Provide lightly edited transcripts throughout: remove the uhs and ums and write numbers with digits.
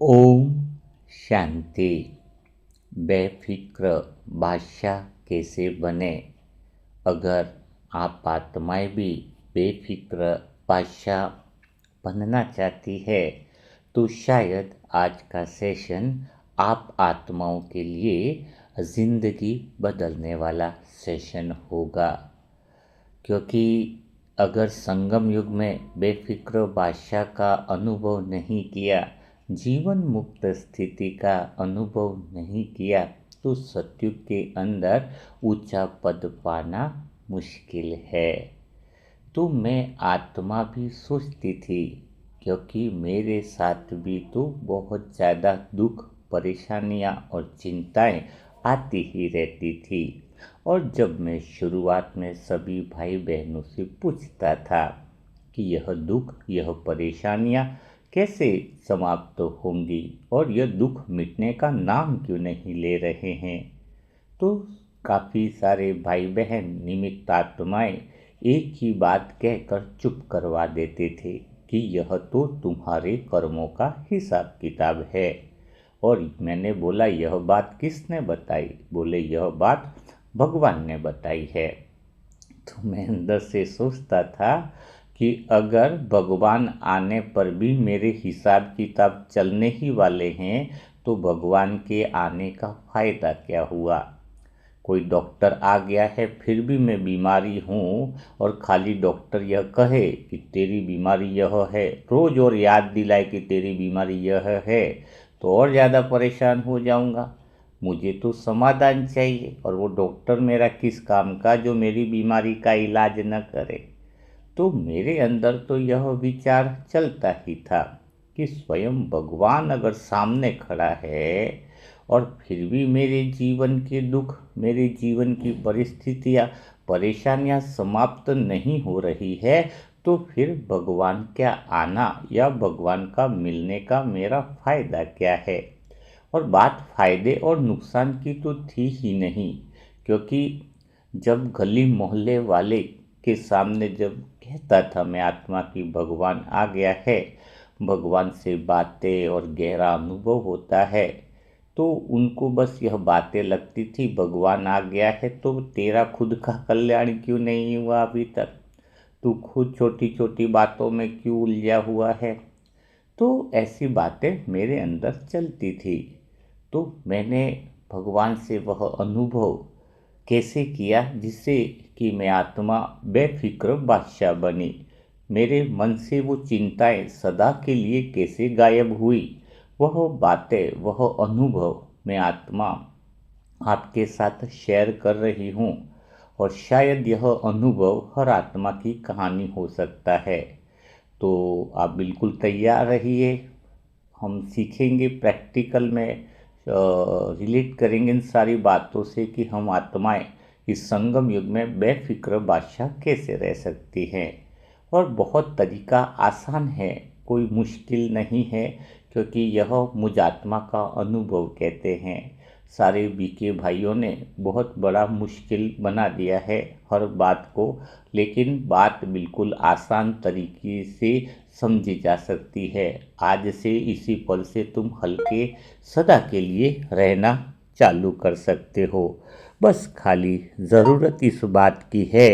ओम शांति। बेफिक्र बादशाह कैसे बने। अगर आप आत्माएं भी बेफिक्र बादशाह बनना चाहती है तो शायद आज का सेशन आप आत्माओं के लिए ज़िंदगी बदलने वाला सेशन होगा। क्योंकि अगर संगम युग में बेफिक्र बादशाह का अनुभव नहीं किया, जीवन मुक्त स्थिति का अनुभव नहीं किया, तो सतयुग के अंदर ऊंचा पद पाना मुश्किल है। तो मैं आत्मा भी सोचती थी, क्योंकि मेरे साथ भी तो बहुत ज़्यादा दुख, परेशानियां और चिंताएं आती ही रहती थी। और जब मैं शुरुआत में सभी भाई बहनों से पूछता था कि यह दुख, यह परेशानियां कैसे समाप्त होंगी और यह दुख मिटने का नाम क्यों नहीं ले रहे हैं, तो काफ़ी सारे भाई बहन निमित्त आत्माएं एक ही बात कहकर चुप करवा देते थे कि यह तो तुम्हारे कर्मों का हिसाब किताब है। और मैंने बोला, यह बात किसने बताई? बोले, यह बात भगवान ने बताई है। तो मैं अंदर से सोचता था कि अगर भगवान आने पर भी मेरे हिसाब किताब चलने ही वाले हैं तो भगवान के आने का फ़ायदा क्या हुआ। कोई डॉक्टर आ गया है फिर भी मैं बीमारी हूँ और खाली डॉक्टर यह कहे कि तेरी बीमारी यह है, रोज़ और याद दिलाए कि तेरी बीमारी यह है, तो और ज़्यादा परेशान हो जाऊँगा। मुझे तो समाधान चाहिए और वो डॉक्टर मेरा किस काम का जो मेरी बीमारी का इलाज न करे। तो मेरे अंदर तो यह विचार चलता ही था कि स्वयं भगवान अगर सामने खड़ा है और फिर भी मेरे जीवन के दुख, मेरे जीवन की परिस्थितियाँ, परेशानियाँ समाप्त नहीं हो रही है, तो फिर भगवान क्या आना या भगवान का मिलने का मेरा फ़ायदा क्या है। और बात फ़ायदे और नुकसान की तो थी ही नहीं, क्योंकि जब गली मोहल्ले वाले के सामने जब कहता था मैं आत्मा की भगवान आ गया है, भगवान से बातें और गहरा अनुभव होता है, तो उनको बस यह बातें लगती थी, भगवान आ गया है तो तेरा खुद का कल्याण क्यों नहीं हुआ अभी तक, तू खुद छोटी छोटी बातों में क्यों उलझा हुआ है। तो ऐसी बातें मेरे अंदर चलती थी। तो मैंने भगवान से वह अनुभव कैसे किया जिससे कि मैं आत्मा बेफिक्र बादशाह बनी। मेरे मन से वो चिंताएं सदा के लिए कैसे गायब हुई, वह बातें, वह अनुभव मैं आत्मा आपके साथ शेयर कर रही हूँ। और शायद यह अनुभव हर आत्मा की कहानी हो सकता है। तो आप बिल्कुल तैयार रहिए, हम सीखेंगे प्रैक्टिकल में, रिलेट करेंगे इन सारी बातों से कि हम आत्माएं इस संगम युग में बेफिक्र बादशाह कैसे रह सकती हैं। और बहुत तरीका आसान है, कोई मुश्किल नहीं है, क्योंकि यह मुझ आत्मा का अनुभव कहते हैं। सारे बीके भाइयों ने बहुत बड़ा मुश्किल बना दिया है हर बात को, लेकिन बात बिल्कुल आसान तरीके से समझी जा सकती है। आज से इसी पल से तुम हल्के सदा के लिए रहना चालू कर सकते हो। बस खाली ज़रूरत इस बात की है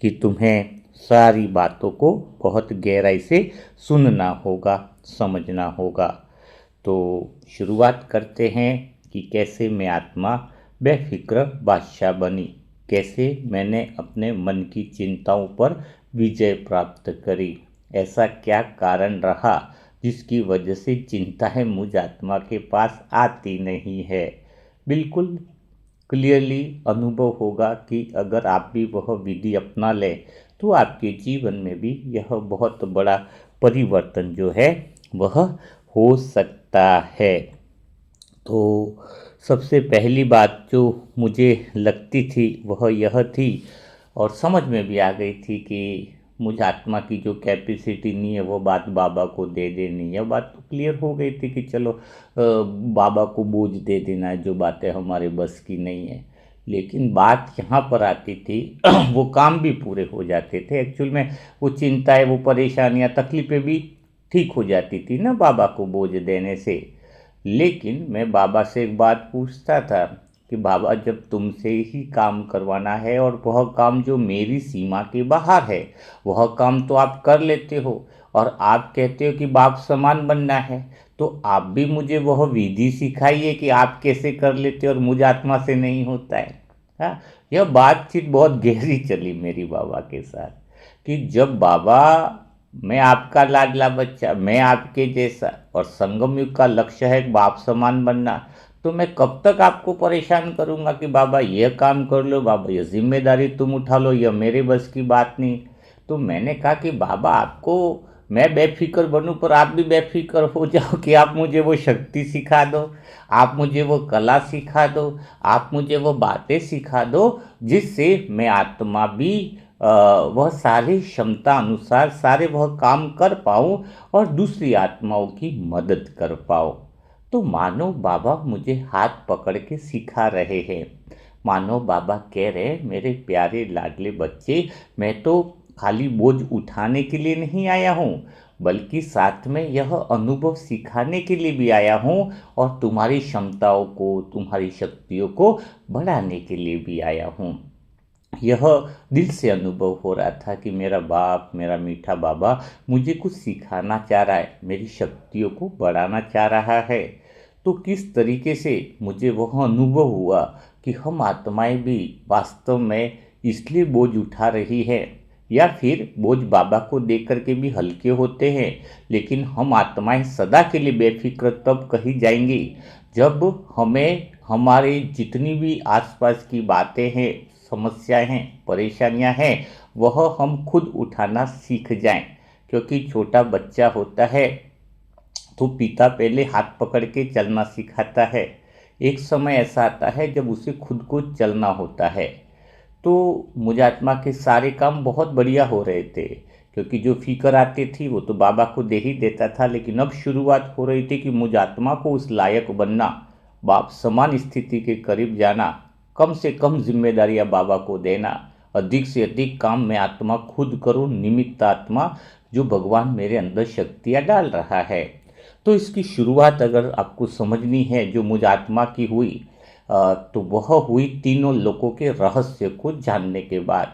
कि तुम्हें सारी बातों को बहुत गहराई से सुनना होगा, समझना होगा। तो शुरुआत करते हैं कि कैसे मैं आत्मा बेफिक्र बादशाह बनी, कैसे मैंने अपने मन की चिंताओं पर विजय प्राप्त करी, ऐसा क्या कारण रहा जिसकी वजह से चिंताएं मुझ आत्मा के पास आती नहीं है। बिल्कुल क्लियरली अनुभव होगा कि अगर आप भी वह विधि अपना लें तो आपके जीवन में भी यह बहुत बड़ा परिवर्तन जो है वह हो सकता है। तो सबसे पहली बात जो मुझे लगती थी वह यह थी, और समझ में भी आ गई थी कि मुझ आत्मा की जो कैपेसिटी नहीं है वो बात बाबा को दे देनी है। बात तो क्लियर हो गई थी कि चलो बाबा को बोझ दे देना है जो बातें हमारे बस की नहीं है। लेकिन बात यहाँ पर आती थी वो काम भी पूरे हो जाते थे एक्चुअल में, वो चिंताएं, वो परेशानियाँ, तकलीफ़ें भी ठीक हो जाती थी ना बाबा को बोझ देने से। लेकिन मैं बाबा से एक बात पूछता था कि बाबा, जब तुमसे ही काम करवाना है और वह काम जो मेरी सीमा के बाहर है, वह काम तो आप कर लेते हो, और आप कहते हो कि बाप समान बनना है, तो आप भी मुझे वह विधि सिखाइए कि आप कैसे कर लेते हो और मुझ आत्मा से नहीं होता है। हाँ, यह बातचीत बहुत गहरी चली मेरी बाबा के साथ कि जब बाबा, मैं आपका लाडला बच्चा, मैं आपके जैसा, और संगम युग का लक्ष्य है बाप समान बनना, तो मैं कब तक आपको परेशान करूंगा कि बाबा यह काम कर लो, बाबा यह जिम्मेदारी तुम उठा लो, यह मेरे बस की बात नहीं। तो मैंने कहा कि बाबा, आपको मैं बेफिक्र बनूं पर आप भी बेफिक्र हो जाओ कि आप मुझे वो शक्ति सिखा दो, आप मुझे वो कला सिखा दो, आप मुझे वो बातें सिखा दो जिससे मैं आत्मा भी वह सारी क्षमता अनुसार सारे वह काम कर पाऊँ और दूसरी आत्माओं की मदद कर पाऊँ। तो मानो बाबा मुझे हाथ पकड़ के सिखा रहे हैं। मानो बाबा कह रहे हैं, मेरे प्यारे लाडले बच्चे, मैं तो खाली बोझ उठाने के लिए नहीं आया हूँ, बल्कि साथ में यह अनुभव सिखाने के लिए भी आया हूँ, और तुम्हारी क्षमताओं को, तुम्हारी शक्तियों को बढ़ाने के लिए भी आया हूँ। यह दिल से अनुभव हो रहा था कि मेरा बाप, मेरा मीठा बाबा मुझे कुछ सिखाना चाह रहा है, मेरी शक्तियों को बढ़ाना चाह रहा है। तो किस तरीके से मुझे वह अनुभव हुआ कि हम आत्माएं भी वास्तव में इसलिए बोझ उठा रही है, या फिर बोझ बाबा को देख करके भी हल्के होते हैं, लेकिन हम आत्माएं सदा के लिए बेफिक्र तब कही जाएंगी जब हमें हमारे जितनी भी आसपास की बातें हैं, समस्याएं हैं, परेशानियां हैं, वह हम खुद उठाना सीख जाएं। क्योंकि छोटा बच्चा होता है तो पिता पहले हाथ पकड़ के चलना सिखाता है। एक समय ऐसा आता है जब उसे खुद को चलना होता है। तो मुझ आत्मा के सारे काम बहुत बढ़िया हो रहे थे, क्योंकि जो फिक्र आती थी वो तो बाबा को दे ही देता था। लेकिन अब शुरुआत हो रही थी कि मुझ आत्मा को उस लायक बनना, बाप समान स्थिति के करीब जाना, कम से कम जिम्मेदारियां बाबा को देना, अधिक से अधिक काम मैं आत्मा खुद करूं, निमित्त आत्मा जो भगवान मेरे अंदर शक्तियां डाल रहा है। तो इसकी शुरुआत अगर आपको समझनी है जो मुझ आत्मा की हुई, तो वह हुई तीनों लोकों के रहस्य को जानने के बाद।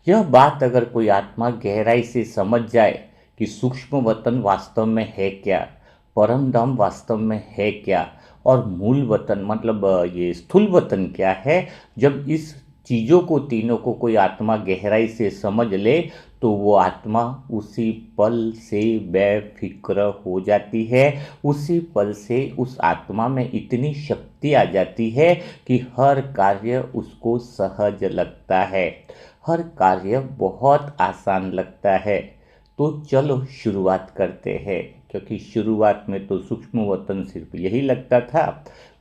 यह बात अगर कोई आत्मा गहराई से समझ जाए कि सूक्ष्म वतन वास्तव में है क्या, परम धाम वास्तव में है क्या, और मूल वतन मतलब ये स्थूल वतन क्या है, जब इस चीज़ों को तीनों को कोई आत्मा गहराई से समझ ले, तो वो आत्मा उसी पल से बेफिक्र हो जाती है। उसी पल से उस आत्मा में इतनी शक्ति आ जाती है कि हर कार्य उसको सहज लगता है, हर कार्य बहुत आसान लगता है। तो चलो शुरुआत करते हैं, क्योंकि शुरुआत में तो सूक्ष्म वतन सिर्फ यही लगता था।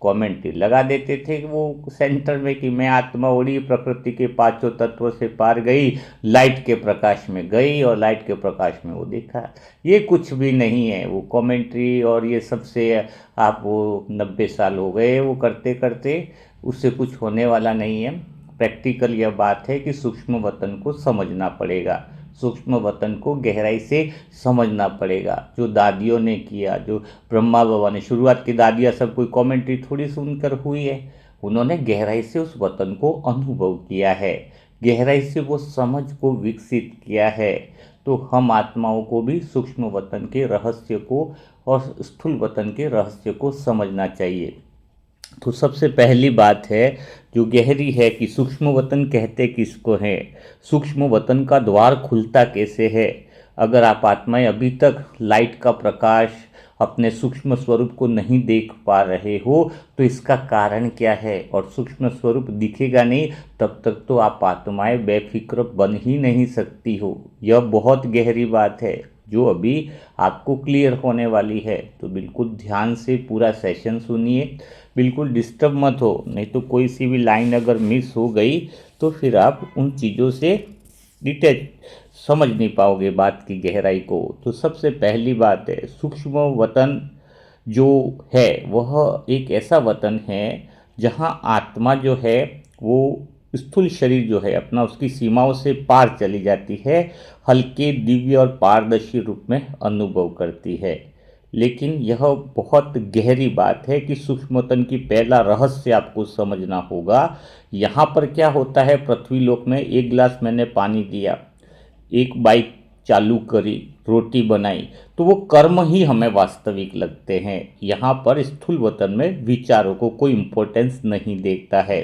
कमेंट्री लगा देते थे कि वो सेंटर में कि मैं आत्मा उड़ी, प्रकृति के पांचों तत्व से पार गई, लाइट के प्रकाश में गई और लाइट के प्रकाश में वो देखा। ये कुछ भी नहीं है। वो कमेंट्री और ये सबसे आप वो 90 साल हो गए वो करते करते, उससे कुछ होने वाला नहीं है। प्रैक्टिकल यह बात है कि सूक्ष्म वतन को समझना पड़ेगा, सूक्ष्म वतन को गहराई से समझना पड़ेगा। जो दादियों ने किया, जो ब्रह्मा बाबा ने, शुरुआत की दादियाँ सब कोई कमेंट्री थोड़ी सुनकर हुई है, उन्होंने गहराई से उस वतन को अनुभव किया है, गहराई से वो समझ को विकसित किया है। तो हम आत्माओं को भी सूक्ष्म वतन के रहस्य को और स्थूल वतन के रहस्य को समझना चाहिए। तो सबसे पहली बात है जो गहरी है कि सूक्ष्म वतन कहते किसको है, सूक्ष्म वतन का द्वार खुलता कैसे है। अगर आप आत्माएं अभी तक लाइट का प्रकाश, अपने सूक्ष्म स्वरूप को नहीं देख पा रहे हो, तो इसका कारण क्या है, और सूक्ष्म स्वरूप दिखेगा नहीं तब तक तो आप आत्माएं बेफिक्र बन ही नहीं सकती हो। यह बहुत गहरी बात है जो अभी आपको क्लियर होने वाली है। तो बिल्कुल ध्यान से पूरा सेशन सुनिए, बिल्कुल डिस्टर्ब मत हो, नहीं तो कोई सी भी लाइन अगर मिस हो गई तो फिर आप उन चीज़ों से डिटेच समझ नहीं पाओगे बात की गहराई को। तो सबसे पहली बात है, सूक्ष्म वतन जो है वह एक ऐसा वतन है जहाँ आत्मा जो है वो स्थूल शरीर जो है अपना उसकी सीमाओं से पार चली जाती है, हल्के, दिव्य और पारदर्शी रूप में अनुभव करती है। लेकिन यह बहुत गहरी बात है कि सूक्ष्मतन की पहला रहस्य आपको समझना होगा। यहाँ पर क्या होता है, पृथ्वी लोक में एक गिलास मैंने पानी दिया, एक बाइक चालू करी, रोटी बनाई, तो वो कर्म ही हमें वास्तविक लगते हैं। यहाँ पर स्थूल वतन में विचारों को कोई इम्पोर्टेंस नहीं देखता है।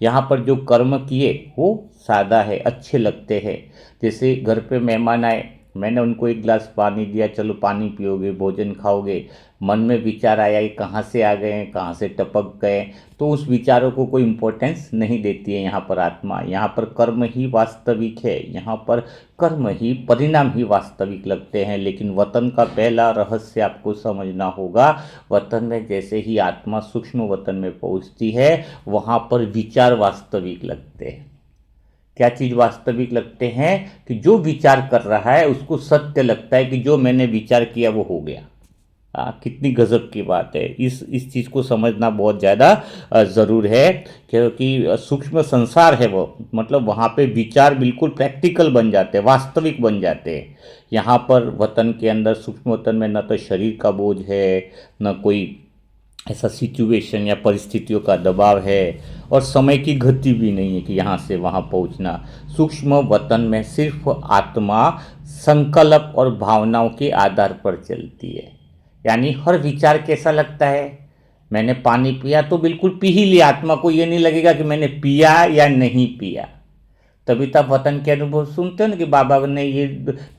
यहाँ पर जो कर्म किए वो सादा है, अच्छे लगते हैं। जैसे घर पे मेहमान आए, मैंने उनको एक गिलास पानी दिया, चलो पानी पियोगे, भोजन खाओगे, मन में विचार आया ये कहाँ से आ गए, कहाँ से टपक गए, तो उस विचारों को कोई इम्पोर्टेंस नहीं देती है यहाँ पर आत्मा। यहाँ पर कर्म ही वास्तविक है, यहाँ पर कर्म ही, परिणाम ही वास्तविक लगते हैं। लेकिन वतन का पहला रहस्य आपको समझना होगा, वतन में जैसे ही आत्मा सूक्ष्म वतन में पहुँचती है, वहाँ पर विचार वास्तविक लगते हैं। क्या चीज़ वास्तविक लगते हैं कि जो विचार कर रहा है उसको सत्य लगता है कि जो मैंने विचार किया वो हो गया। कितनी गजब की बात है। इस चीज़ को समझना बहुत ज़्यादा ज़रूर है, क्योंकि सूक्ष्म संसार है वो, मतलब वहाँ पे विचार बिल्कुल प्रैक्टिकल बन जाते हैं, वास्तविक बन जाते हैं। यहाँ पर वतन के अंदर, सूक्ष्म वतन में न तो शरीर का बोझ है, न कोई ऐसा सिचुएशन या परिस्थितियों का दबाव है, और समय की गति भी नहीं है कि यहाँ से वहाँ पहुँचना। सूक्ष्म वतन में सिर्फ आत्मा संकल्प और भावनाओं के आधार पर चलती है। यानी हर विचार कैसा लगता है, मैंने पानी पिया तो बिल्कुल पी ही लिया, आत्मा को ये नहीं लगेगा कि मैंने पिया या नहीं पिया। तभी तो आप वतन के अनुभव सुनते हो ना कि बाबा ने ये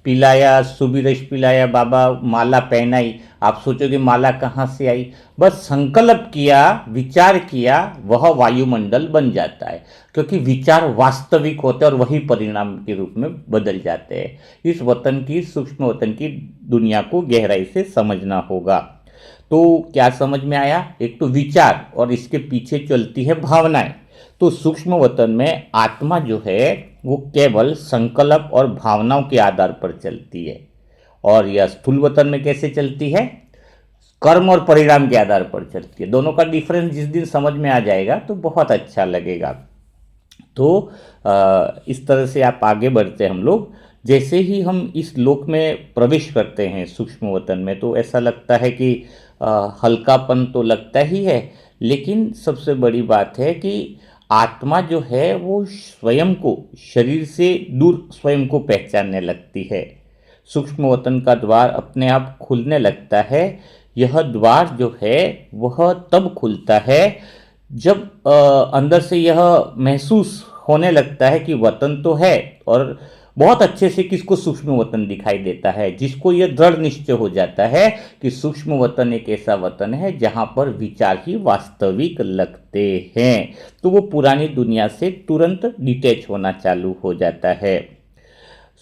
पिलाया, सुबीरस पिलाया, बाबा माला पहनाई, आप सोचोगे माला कहाँ से आई। बस संकल्प किया, विचार किया, वह वायुमंडल बन जाता है, क्योंकि विचार वास्तविक होते हैं और वही परिणाम के रूप में बदल जाते हैं। इस वतन की, सूक्ष्म वतन की दुनिया को गहराई से समझना होगा। तो क्या समझ में आया, एक तो विचार और इसके पीछे चलती है भावनाएं। तो सूक्ष्म वतन में आत्मा जो है वो केवल संकल्प और भावनाओं के आधार पर चलती है, और यह स्थूल वतन में कैसे चलती है, कर्म और परिणाम के आधार पर चलती है। दोनों का डिफरेंस जिस दिन समझ में आ जाएगा तो बहुत अच्छा लगेगा। तो इस तरह से आप आगे बढ़ते हैं हम लोग। जैसे ही हम इस लोक में प्रवेश करते हैं सूक्ष्म वतन में, तो ऐसा लगता है कि हल्कापन तो लगता ही है, लेकिन सबसे बड़ी बात है कि आत्मा जो है वो स्वयं को, शरीर से दूर स्वयं को पहचानने लगती है। सूक्ष्म वतन का द्वार अपने आप खुलने लगता है। यह द्वार जो है वह तब खुलता है जब अंदर से यह महसूस होने लगता है कि वतन तो है, और बहुत अच्छे से किसको सूक्ष्म वतन दिखाई देता है, जिसको यह दृढ़ निश्चय हो जाता है कि सूक्ष्म वतन एक ऐसा वतन है जहाँ पर विचार ही वास्तविक लगते हैं। तो वो पुरानी दुनिया से तुरंत डिटैच होना चालू हो जाता है।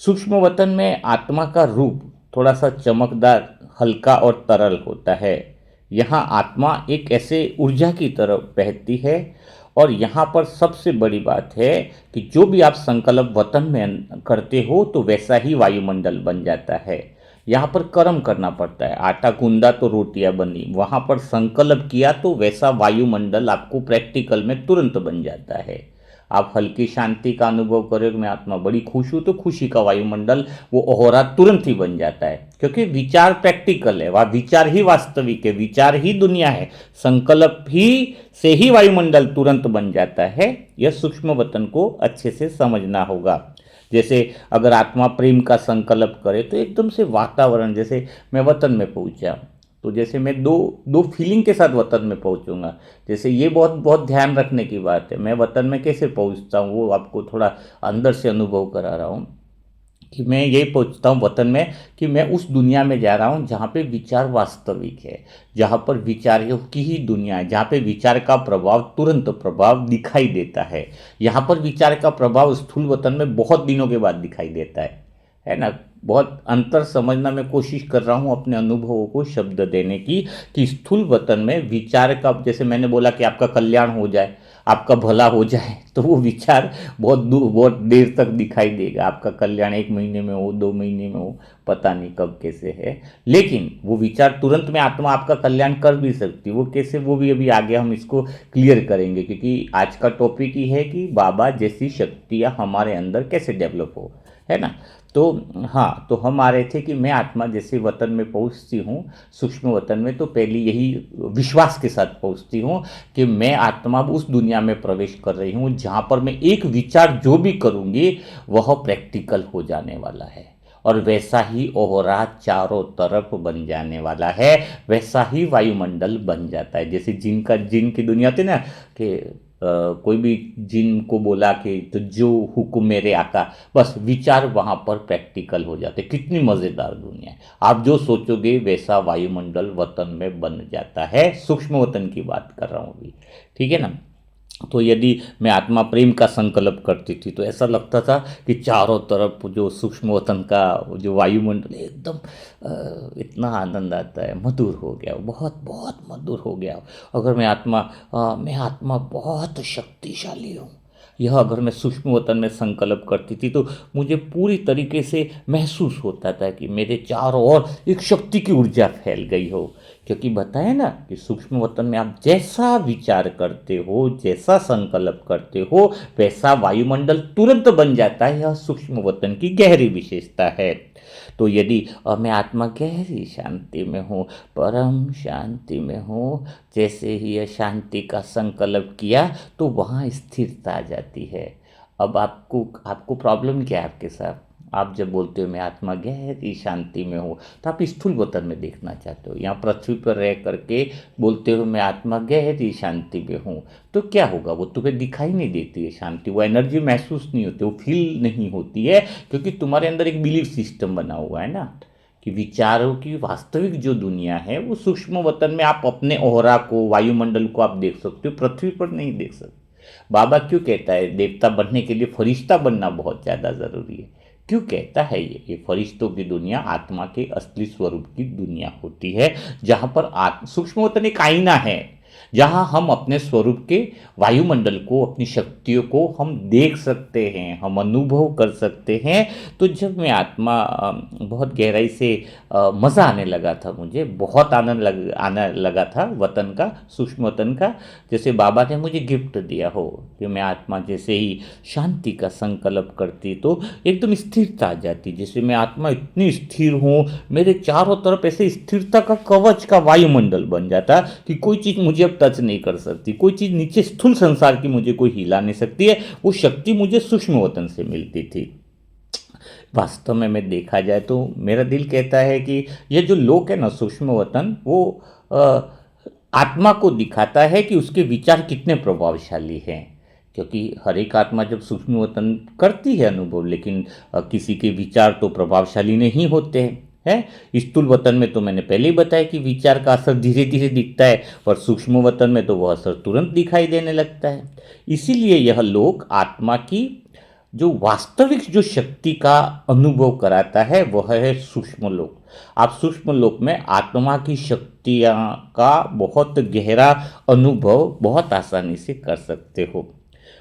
सूक्ष्म वतन में आत्मा का रूप थोड़ा सा चमकदार, हल्का और तरल होता है। यहाँ आत्मा एक ऐसे ऊर्जा की तरफ बहती है, और यहाँ पर सबसे बड़ी बात है कि जो भी आप संकल्प वतन में करते हो तो वैसा ही वायुमंडल बन जाता है। यहाँ पर कर्म करना पड़ता है, आटा गूंदा तो रोटियाँ बनी, वहाँ पर संकल्प किया तो वैसा वायुमंडल आपको प्रैक्टिकल में तुरंत बन जाता है। आप हल्की शांति का अनुभव करोगे, मैं आत्मा बड़ी खुश हूँ, तो खुशी का वायुमंडल वो ओहरा तुरंत ही बन जाता है, क्योंकि विचार प्रैक्टिकल है, वह विचार ही वास्तविक है, विचार ही दुनिया है, संकल्प ही से ही वायुमंडल तुरंत बन जाता है। यह सूक्ष्म वतन को अच्छे से समझना होगा। जैसे अगर आत्मा प्रेम का संकल्प करे तो एकदम से वातावरण, जैसे मैं वतन में पहुंचा तो जैसे मैं दो फीलिंग के साथ वतन में पहुंचूंगा। जैसे ये बहुत बहुत ध्यान रखने की बात है, मैं वतन में कैसे पहुंचता हूँ वो आपको थोड़ा अंदर से अनुभव करा रहा हूँ कि मैं यही पहुंचता हूँ वतन में कि मैं उस दुनिया में जा रहा हूँ जहाँ पे विचार वास्तविक है, जहाँ पर विचारों की ही दुनिया है, जहाँ पे विचार का प्रभाव, तुरंत प्रभाव दिखाई देता है। यहाँ पर विचार का प्रभाव स्थूल वतन में बहुत दिनों के बाद दिखाई देता है ना। बहुत अंतर समझना मैं कोशिश कर रहा हूँ अपने अनुभवों को शब्द देने की, कि स्थूल वतन में विचार का, जैसे मैंने बोला कि आपका कल्याण हो जाए, आपका भला हो जाए तो वो विचार बहुत दूर बहुत देर तक दिखाई देगा। आपका कल्याण 1 महीने में हो, 2 महीने में हो, पता नहीं कब कैसे है, लेकिन वो विचार तुरंत में आत्मा आपका कल्याण कर भी सकती है। वो कैसे, वो भी अभी आगे हम इसको क्लियर करेंगे, क्योंकि आज का टॉपिक ही है कि बाबा जैसी शक्तियाँ हमारे अंदर कैसे डेवलप हो, है ना। तो हाँ, तो हम आ रहे थे कि मैं आत्मा जैसे वतन में पहुंचती हूँ, सूक्ष्म वतन में, तो पहले यही विश्वास के साथ पहुंचती हूँ कि मैं आत्मा उस दुनिया में प्रवेश कर रही हूँ जहाँ पर मैं एक विचार जो भी करूँगी वह प्रैक्टिकल हो जाने वाला है, और वैसा ही ओहरा चारों तरफ बन जाने वाला है, वैसा ही वायुमंडल बन जाता है। जैसे जिन की दुनिया थी ना, कि कोई भी जिन को बोला कि तो जो हुक्म मेरे आका, बस विचार वहाँ पर प्रैक्टिकल हो जाते। कितनी मज़ेदार दुनिया है। आप जो सोचोगे वैसा वायुमंडल वतन में बन जाता है। सूक्ष्म वतन की बात कर रहा हूँ अभी, ठीक है ना। तो यदि मैं आत्मा प्रेम का संकल्प करती थी तो ऐसा लगता था कि चारों तरफ जो सूक्ष्म वतन का जो वायुमंडल है, एकदम इतना आनंद आता है, मधुर हो गया, बहुत बहुत मधुर हो गया। अगर मैं आत्मा बहुत शक्तिशाली हूँ, यह अगर मैं सूक्ष्म वतन में संकल्प करती थी तो मुझे पूरी तरीके से महसूस होता था कि मेरे चारों ओर एक शक्ति की ऊर्जा फैल गई हो। क्योंकि बताया ना कि सूक्ष्म वतन में आप जैसा विचार करते हो, जैसा संकल्प करते हो, वैसा वायुमंडल तुरंत बन जाता है। यह सूक्ष्म वतन की गहरी विशेषता है। तो यदि मैं आत्मा गहरी शांति में हूँ, परम शांति में हूँ, जैसे ही यह शांति का संकल्प किया तो वहाँ स्थिरता आ जाती है। अब आपको आपको प्रॉब्लम क्या है आपके साथ? आप जब बोलते हो मैं आत्मा गहरी शांति में हूँ, तो आप स्थूल वतन में देखना चाहते हो। यहाँ पृथ्वी पर रह करके बोलते हो मैं आत्मा गहरी शांति में हूँ, तो क्या होगा? वो तुम्हें दिखाई नहीं देती है शांति, वो एनर्जी महसूस नहीं होती, वो फील नहीं होती है, क्योंकि तुम्हारे अंदर एक बिलीफ सिस्टम बना हुआ है ना कि विचारों की वास्तविक जो दुनिया है वो सूक्ष्म वतन में आप अपने ओहरा को, वायुमंडल को आप देख सकते हो, पृथ्वी पर नहीं देख सकते। बाबा क्यों कहता है देवता बनने के लिए फरिश्ता बनना बहुत ज़्यादा ज़रूरी है? क्यों कहता है ये फरिश्तों की दुनिया आत्मा के असली स्वरूप की दुनिया होती है, जहाँ पर सूक्ष्म वतन एक आईना है, जहाँ हम अपने स्वरूप के वायुमंडल को, अपनी शक्तियों को हम देख सकते हैं, हम अनुभव कर सकते हैं। तो जब मैं आत्मा बहुत गहराई से मज़ा आने लगा था, मुझे बहुत आने लगा था वतन का, सूक्ष्म वतन का। जैसे बाबा ने मुझे गिफ्ट दिया हो कि मैं आत्मा जैसे ही शांति का संकल्प करती तो एकदम स्थिरता आ जाती। जैसे मैं आत्मा इतनी स्थिर हूँ, मेरे चारों तरफ ऐसे स्थिरता का कवच का वायुमंडल बन जाता कि कोई चीज़ मुझे अब टच नहीं कर सकती, कोई चीज़ नीचे स्थूल संसार की मुझे कोई हिला नहीं सकती है। वो शक्ति मुझे सूक्ष्म वतन से मिलती थी। वास्तव में मैं देखा जाए तो मेरा दिल कहता है कि ये जो लोक है ना, सूक्ष्म वतन, वो आत्मा को दिखाता है कि उसके विचार कितने प्रभावशाली हैं। क्योंकि हर एक आत्मा जब सूक्ष्म वतन करती है अनुभव, लेकिन किसी के विचार तो प्रभावशाली नहीं होते हैं। है स्थूल वतन में तो मैंने पहले ही बताया कि विचार का असर धीरे धीरे दिखता है, और सूक्ष्म वतन में तो वह असर तुरंत दिखाई देने लगता है। इसीलिए यह लोक आत्मा की जो वास्तविक जो शक्ति का अनुभव कराता है वह है सूक्ष्म लोक। आप सूक्ष्म लोक में आत्मा की शक्तियाँ का बहुत गहरा अनुभव बहुत आसानी से कर सकते हो।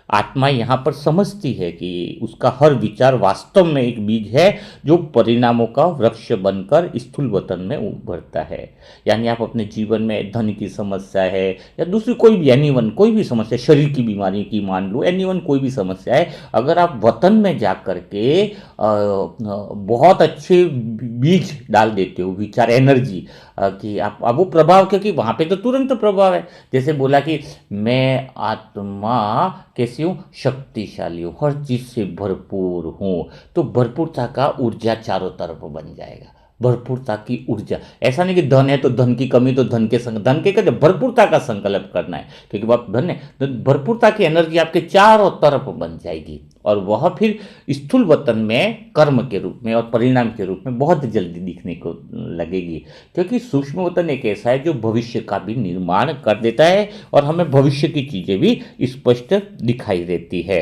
आत्मा यहाँ पर समझती है कि उसका हर विचार वास्तव में एक बीज है जो परिणामों का वृक्ष बनकर स्थूल वतन में उभरता है। यानी आप अपने जीवन में धन की समस्या है या दूसरी कोई भी एनीवन कोई भी समस्या, शरीर की बीमारी की मान लो, एनीवन कोई भी समस्या है, अगर आप वतन में जा कर के बहुत अच्छे बीज डाल देते हो, विचार एनर्जी कि आप अब वो प्रभाव, क्योंकि वहाँ पे तो तुरंत प्रभाव है। जैसे बोला कि मैं आत्मा कैसी हूँ, शक्तिशाली हूँ, हर चीज़ से भरपूर हूँ, तो भरपूरता का ऊर्जा चारों तरफ बन जाएगा। भरपूरता की ऊर्जा, ऐसा नहीं कि धन है तो धन की कमी, तो धन के कहते भरपूरता का संकल्प करना है, क्योंकि वह धन है तो भरपूरता की एनर्जी आपके चारों तरफ बन जाएगी, और वह फिर स्थूल वतन में कर्म के रूप में और परिणाम के रूप में बहुत जल्दी दिखने को लगेगी। क्योंकि सूक्ष्म वतन एक ऐसा है जो भविष्य का भी निर्माण कर देता है और हमें भविष्य की चीज़ें भी स्पष्ट दिखाई देती है।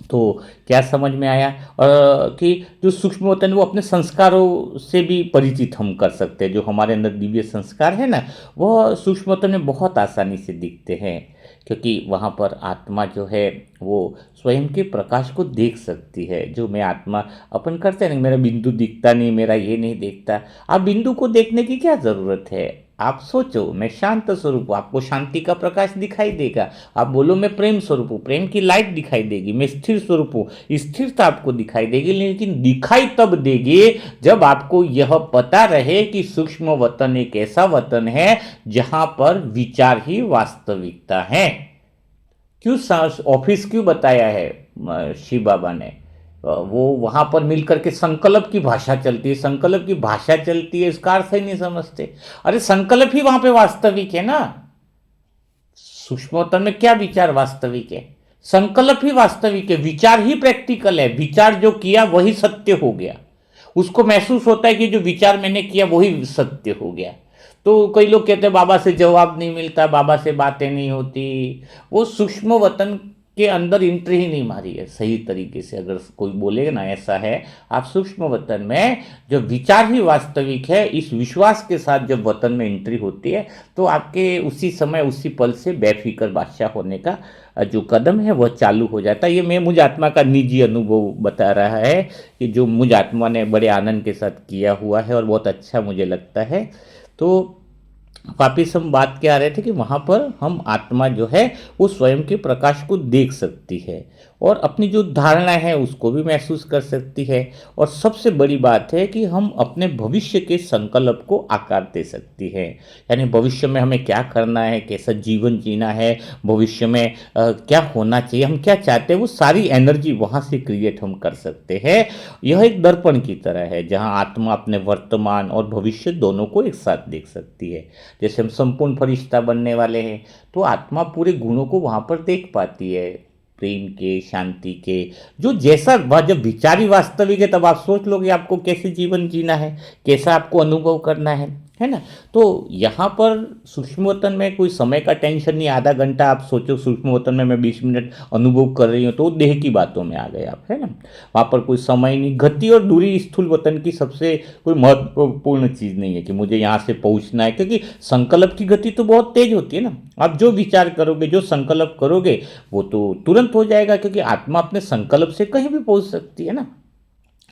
तो क्या समझ में आया कि जो सूक्ष्म वतन वो अपने संस्कारों से भी परिचित हम कर सकते हैं। जो हमारे अंदर दिव्य संस्कार है ना, वह सूक्ष्म वतन में बहुत आसानी से दिखते हैं, क्योंकि वहाँ पर आत्मा जो है वो स्वयं के प्रकाश को देख सकती है। जो मैं आत्मा अपन करते हैं ना, मेरा बिंदु दिखता नहीं, मेरा ये नहीं दिखता। आप बिंदु को देखने की क्या ज़रूरत है? आप सोचो मैं शांत स्वरूप हूँ, आपको शांति का प्रकाश दिखाई देगा। आप बोलो मैं प्रेम स्वरूप हूँ, प्रेम की लाइट दिखाई देगी। मैं स्थिर स्वरूप हूँ, स्थिरता आपको दिखाई देगी। लेकिन दिखाई तब देगी जब आपको यह पता रहे कि सूक्ष्म वतन एक ऐसा वतन है जहां पर विचार ही वास्तविकता है। क्यों ऑफिस क्यों बताया है शिव बाबा ने? वो वहां पर मिलकर के संकल्प की भाषा चलती है, संकल्प की भाषा चलती है, इसका अर्थ ही नहीं समझते। अरे संकल्प ही वहां पे वास्तविक है ना। सूक्ष्मतम में क्या विचार वास्तविक है? संकल्प ही वास्तविक है, विचार ही प्रैक्टिकल है। विचार जो किया वही सत्य हो गया। उसको महसूस होता है कि जो विचार मैंने किया वही सत्य हो गया। तो कई लोग कहते हैं बाबा से जवाब नहीं मिलता, बाबा से बातें नहीं होती। वो सूक्ष्म वतन के अंदर एंट्री ही नहीं मारी है सही तरीके से। अगर कोई बोलेगा ना ऐसा है, आप सूक्ष्म वतन में जो विचार ही वास्तविक है, इस विश्वास के साथ जब वतन में एंट्री होती है तो आपके उसी समय उसी पल से बेफिक्र बादशाह होने का जो कदम है वह चालू हो जाता है। ये मैं मुझ आत्मा का निजी अनुभव बता रहा है कि जो मुझ आत्मा ने बड़े आनंद के साथ किया हुआ है और बहुत अच्छा मुझे लगता है। तो वापिस हम बात क्या आ रहे थे कि वहाँ पर हम आत्मा जो है वो स्वयं के प्रकाश को देख सकती है और अपनी जो धारणा है उसको भी महसूस कर सकती है। और सबसे बड़ी बात है कि हम अपने भविष्य के संकल्प को आकार दे सकती है। यानी भविष्य में हमें क्या करना है, कैसा जीवन जीना है, भविष्य में क्या होना चाहिए, हम क्या चाहते हैं, वो सारी एनर्जी वहाँ से क्रिएट हम कर सकते हैं। यह एक दर्पण की तरह है जहाँ आत्मा अपने वर्तमान और भविष्य दोनों को एक साथ देख सकती है। जैसे हम संपूर्ण फरिश्ता बनने वाले हैं तो आत्मा पूरे गुणों को वहाँ पर देख पाती है, प्रेम के, शांति के। जो जैसा वह जब विचारी वास्तविक है तब आप सोच लो कि आपको कैसे जीवन जीना है, कैसा आपको अनुभव करना है ना। तो यहाँ पर सूक्ष्म वतन में कोई समय का टेंशन नहीं। आधा घंटा आप सोचो सूक्ष्म वतन में मैं 20 मिनट अनुभव कर रही हूँ तो देह की बातों में आ गए आप, है ना। वहाँ पर कोई समय नहीं। गति और दूरी स्थूल वतन की सबसे कोई महत्वपूर्ण चीज़ नहीं है कि मुझे यहाँ से पहुँचना है, क्योंकि संकल्प की गति तो बहुत तेज होती है ना। आप जो विचार करोगे, जो संकल्प करोगे वो तो तुरंत हो जाएगा, क्योंकि आत्मा अपने संकल्प से कहीं भी पहुँच सकती है ना।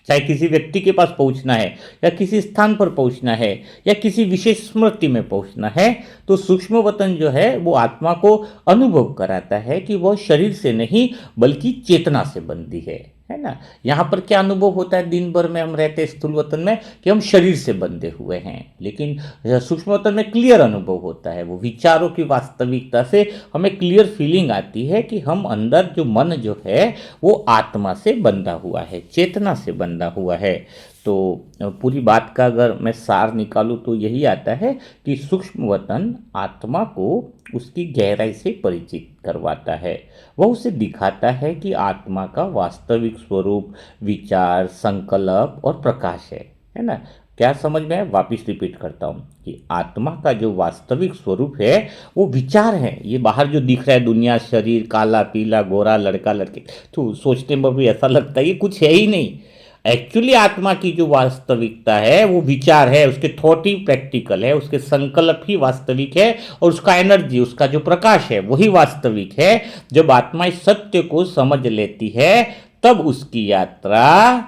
चाहे किसी व्यक्ति के पास पहुंचना है या किसी स्थान पर पहुंचना है या किसी विशेष स्मृति में पहुंचना है, तो सूक्ष्म वतन जो है वो आत्मा को अनुभव कराता है कि वह शरीर से नहीं बल्कि चेतना से बंधी है ना। यहाँ पर क्या अनुभव होता है, दिन भर में हम रहते हैं स्थूल वतन में कि हम शरीर से बंधे हुए हैं, लेकिन सूक्ष्म वतन में क्लियर अनुभव होता है। वो विचारों की वास्तविकता से हमें क्लियर फीलिंग आती है कि हम अंदर जो मन जो है वो आत्मा से बंधा हुआ है, चेतना से बंधा हुआ है। तो पूरी बात का अगर मैं सार निकालूं तो यही आता है कि सूक्ष्म वतन आत्मा को उसकी गहराई से परिचित करवाता है। वह उसे दिखाता है कि आत्मा का वास्तविक स्वरूप विचार, संकल्प और प्रकाश है ना। क्या समझ में है? वापिस रिपीट करता हूँ कि आत्मा का जो वास्तविक स्वरूप है वो विचार है। ये बाहर जो दिख रहा है दुनिया, शरीर, काला पीला गोरा, लड़का लड़के, तो सोचने में भी ऐसा लगता है ये कुछ है ही नहीं। एक्चुअली आत्मा की जो वास्तविकता है वो विचार है, उसके थॉट ही प्रैक्टिकल है, उसके संकल्प ही वास्तविक है और उसका एनर्जी, उसका जो प्रकाश है वही वास्तविक है। जब आत्मा इस सत्य को समझ लेती है तब उसकी यात्रा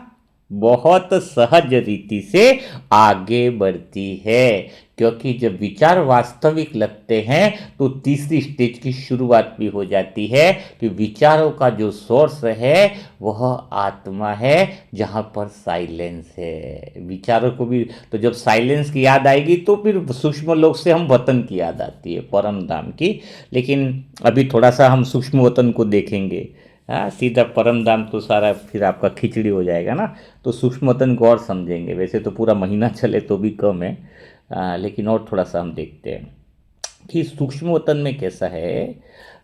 बहुत सहज रीति से आगे बढ़ती है, क्योंकि जब विचार वास्तविक लगते हैं तो तीसरी स्टेज की शुरुआत भी हो जाती है कि विचारों का जो सोर्स है वह आत्मा है, जहाँ पर साइलेंस है। विचारों को भी तो जब साइलेंस की याद आएगी तो फिर सूक्ष्म लोक से हम वतन की याद आती है, परम धाम की। लेकिन अभी थोड़ा सा हम सूक्ष्म वतन को देखेंगे। हाँ, सीधा परम धाम तो सारा फिर आपका खिचड़ी हो जाएगा ना। तो सूक्ष्म वतन को और समझेंगे। वैसे तो पूरा महीना चले तो भी कम है, लेकिन और थोड़ा सा हम देखते हैं कि सूक्ष्म वतन में कैसा है।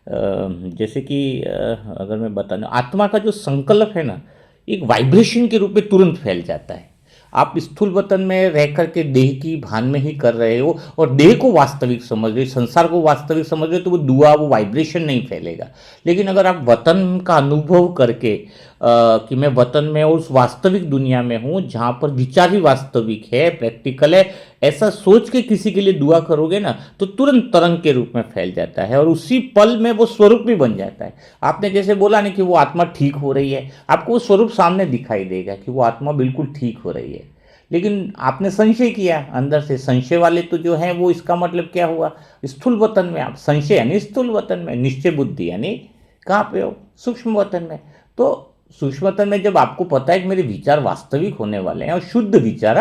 जैसे कि अगर मैं बताऊँ, आत्मा का जो संकल्प है ना, एक वाइब्रेशन के रूप में तुरंत फैल जाता है। आप स्थूल वतन में रह करके देह की भान में ही कर रहे हो और देह को वास्तविक समझ रहे हो, संसार को वास्तविक समझ रहे हो, तो वो दुआ, वो वाइब्रेशन नहीं फैलेगा। लेकिन अगर आप वतन का अनुभव करके कि मैं वतन में उस वास्तविक दुनिया में हूँ जहाँ पर विचार ही वास्तविक है, प्रैक्टिकल है, ऐसा सोच के किसी के लिए दुआ करोगे ना, तो तुरंत तरंग के रूप में फैल जाता है और उसी पल में वो स्वरूप भी बन जाता है। आपने जैसे बोला ना कि वो आत्मा ठीक हो रही है, आपको वो स्वरूप सामने दिखाई देगा कि वो आत्मा बिल्कुल ठीक हो रही है। लेकिन आपने संशय किया अंदर से, संशय वाले तो जो है वो, इसका मतलब क्या हुआ, स्थूल वतन में आप, संशय यानी स्थूल वतन में, निश्चय बुद्धि यानी कहाँ पे हो, सूक्ष्म वतन में। तो सूक्ष्मतन में जब आपको पता है कि मेरे विचार वास्तविक होने वाले हैं और शुद्ध विचार,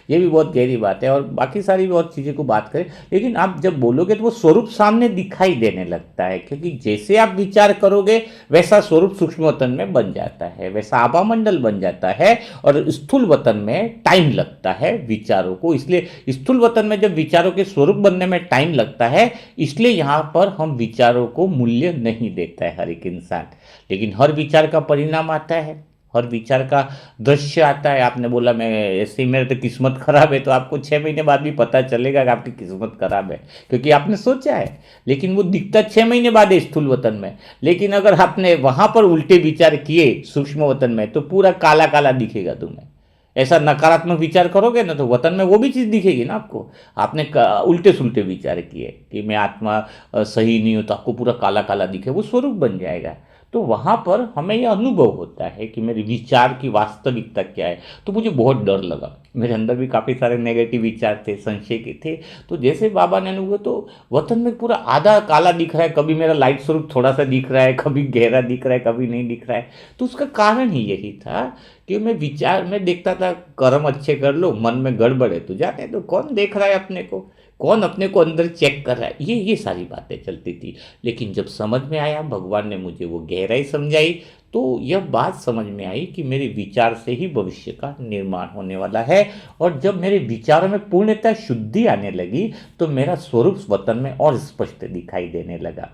ये भी बहुत गहरी बात है और बाकी सारी भी और चीज़ें को बात करें, लेकिन आप जब बोलोगे तो वो स्वरूप सामने दिखाई देने लगता है, क्योंकि जैसे आप विचार करोगे वैसा स्वरूप सूक्ष्म वतन में बन जाता है, वैसा आभा मंडल बन जाता है। और स्थूल वतन में टाइम लगता है विचारों को, इसलिए स्थूल वतन में जब विचारों के स्वरूप बनने में टाइम लगता है, इसलिए यहाँ पर हम विचारों को मूल्य नहीं देता है हर एक इंसान। लेकिन हर विचार का परिणाम आता है, हर विचार का दृश्य आता है। आपने बोला मैं ऐसे ही, मेरे तो किस्मत खराब है, तो आपको 6 महीने बाद भी पता चलेगा कि आपकी किस्मत खराब है, क्योंकि आपने सोचा है। लेकिन वो दिखता 6 महीने बाद है स्थूल वतन में। लेकिन अगर आपने वहां पर उल्टे विचार किए सूक्ष्म वतन में, तो पूरा काला काला दिखेगा तुम्हें। ऐसा नकारात्मक विचार करोगे ना, तो वतन में वो भी चीज़ दिखेगी ना आपको। आपने उल्टे सुलटे विचार किए कि मैं आत्मा सही नहीं हूँ, तो आपको पूरा काला काला दिखे, वो स्वरूप बन जाएगा। तो वहाँ पर हमें यह अनुभव होता है कि मेरे विचार की वास्तविकता क्या है। तो मुझे बहुत डर लगा, मेरे अंदर भी काफ़ी सारे नेगेटिव विचार थे, संशय के थे। तो जैसे बाबा ने अनुभव, तो वतन में पूरा आधा काला दिख रहा है, कभी मेरा लाइट स्वरूप थोड़ा सा दिख रहा है, कभी गहरा दिख रहा है, कभी नहीं दिख रहा है। तो उसका कारण ही यही था कि मैं विचार में देखता था, कर्म अच्छे कर लो, मन में गड़बड़ है तो जाते हैं, तो कौन देख रहा है अपने को, कौन अपने को अंदर चेक कर रहा है, ये सारी बातें चलती थी। लेकिन जब समझ में आया, भगवान ने मुझे वो गहराई समझाई, तो यह बात समझ में आई कि मेरे विचार से ही भविष्य का निर्माण होने वाला है। और जब मेरे विचारों में पूर्णतः शुद्धि आने लगी, तो मेरा स्वरूप वतन में और स्पष्ट दिखाई देने लगा,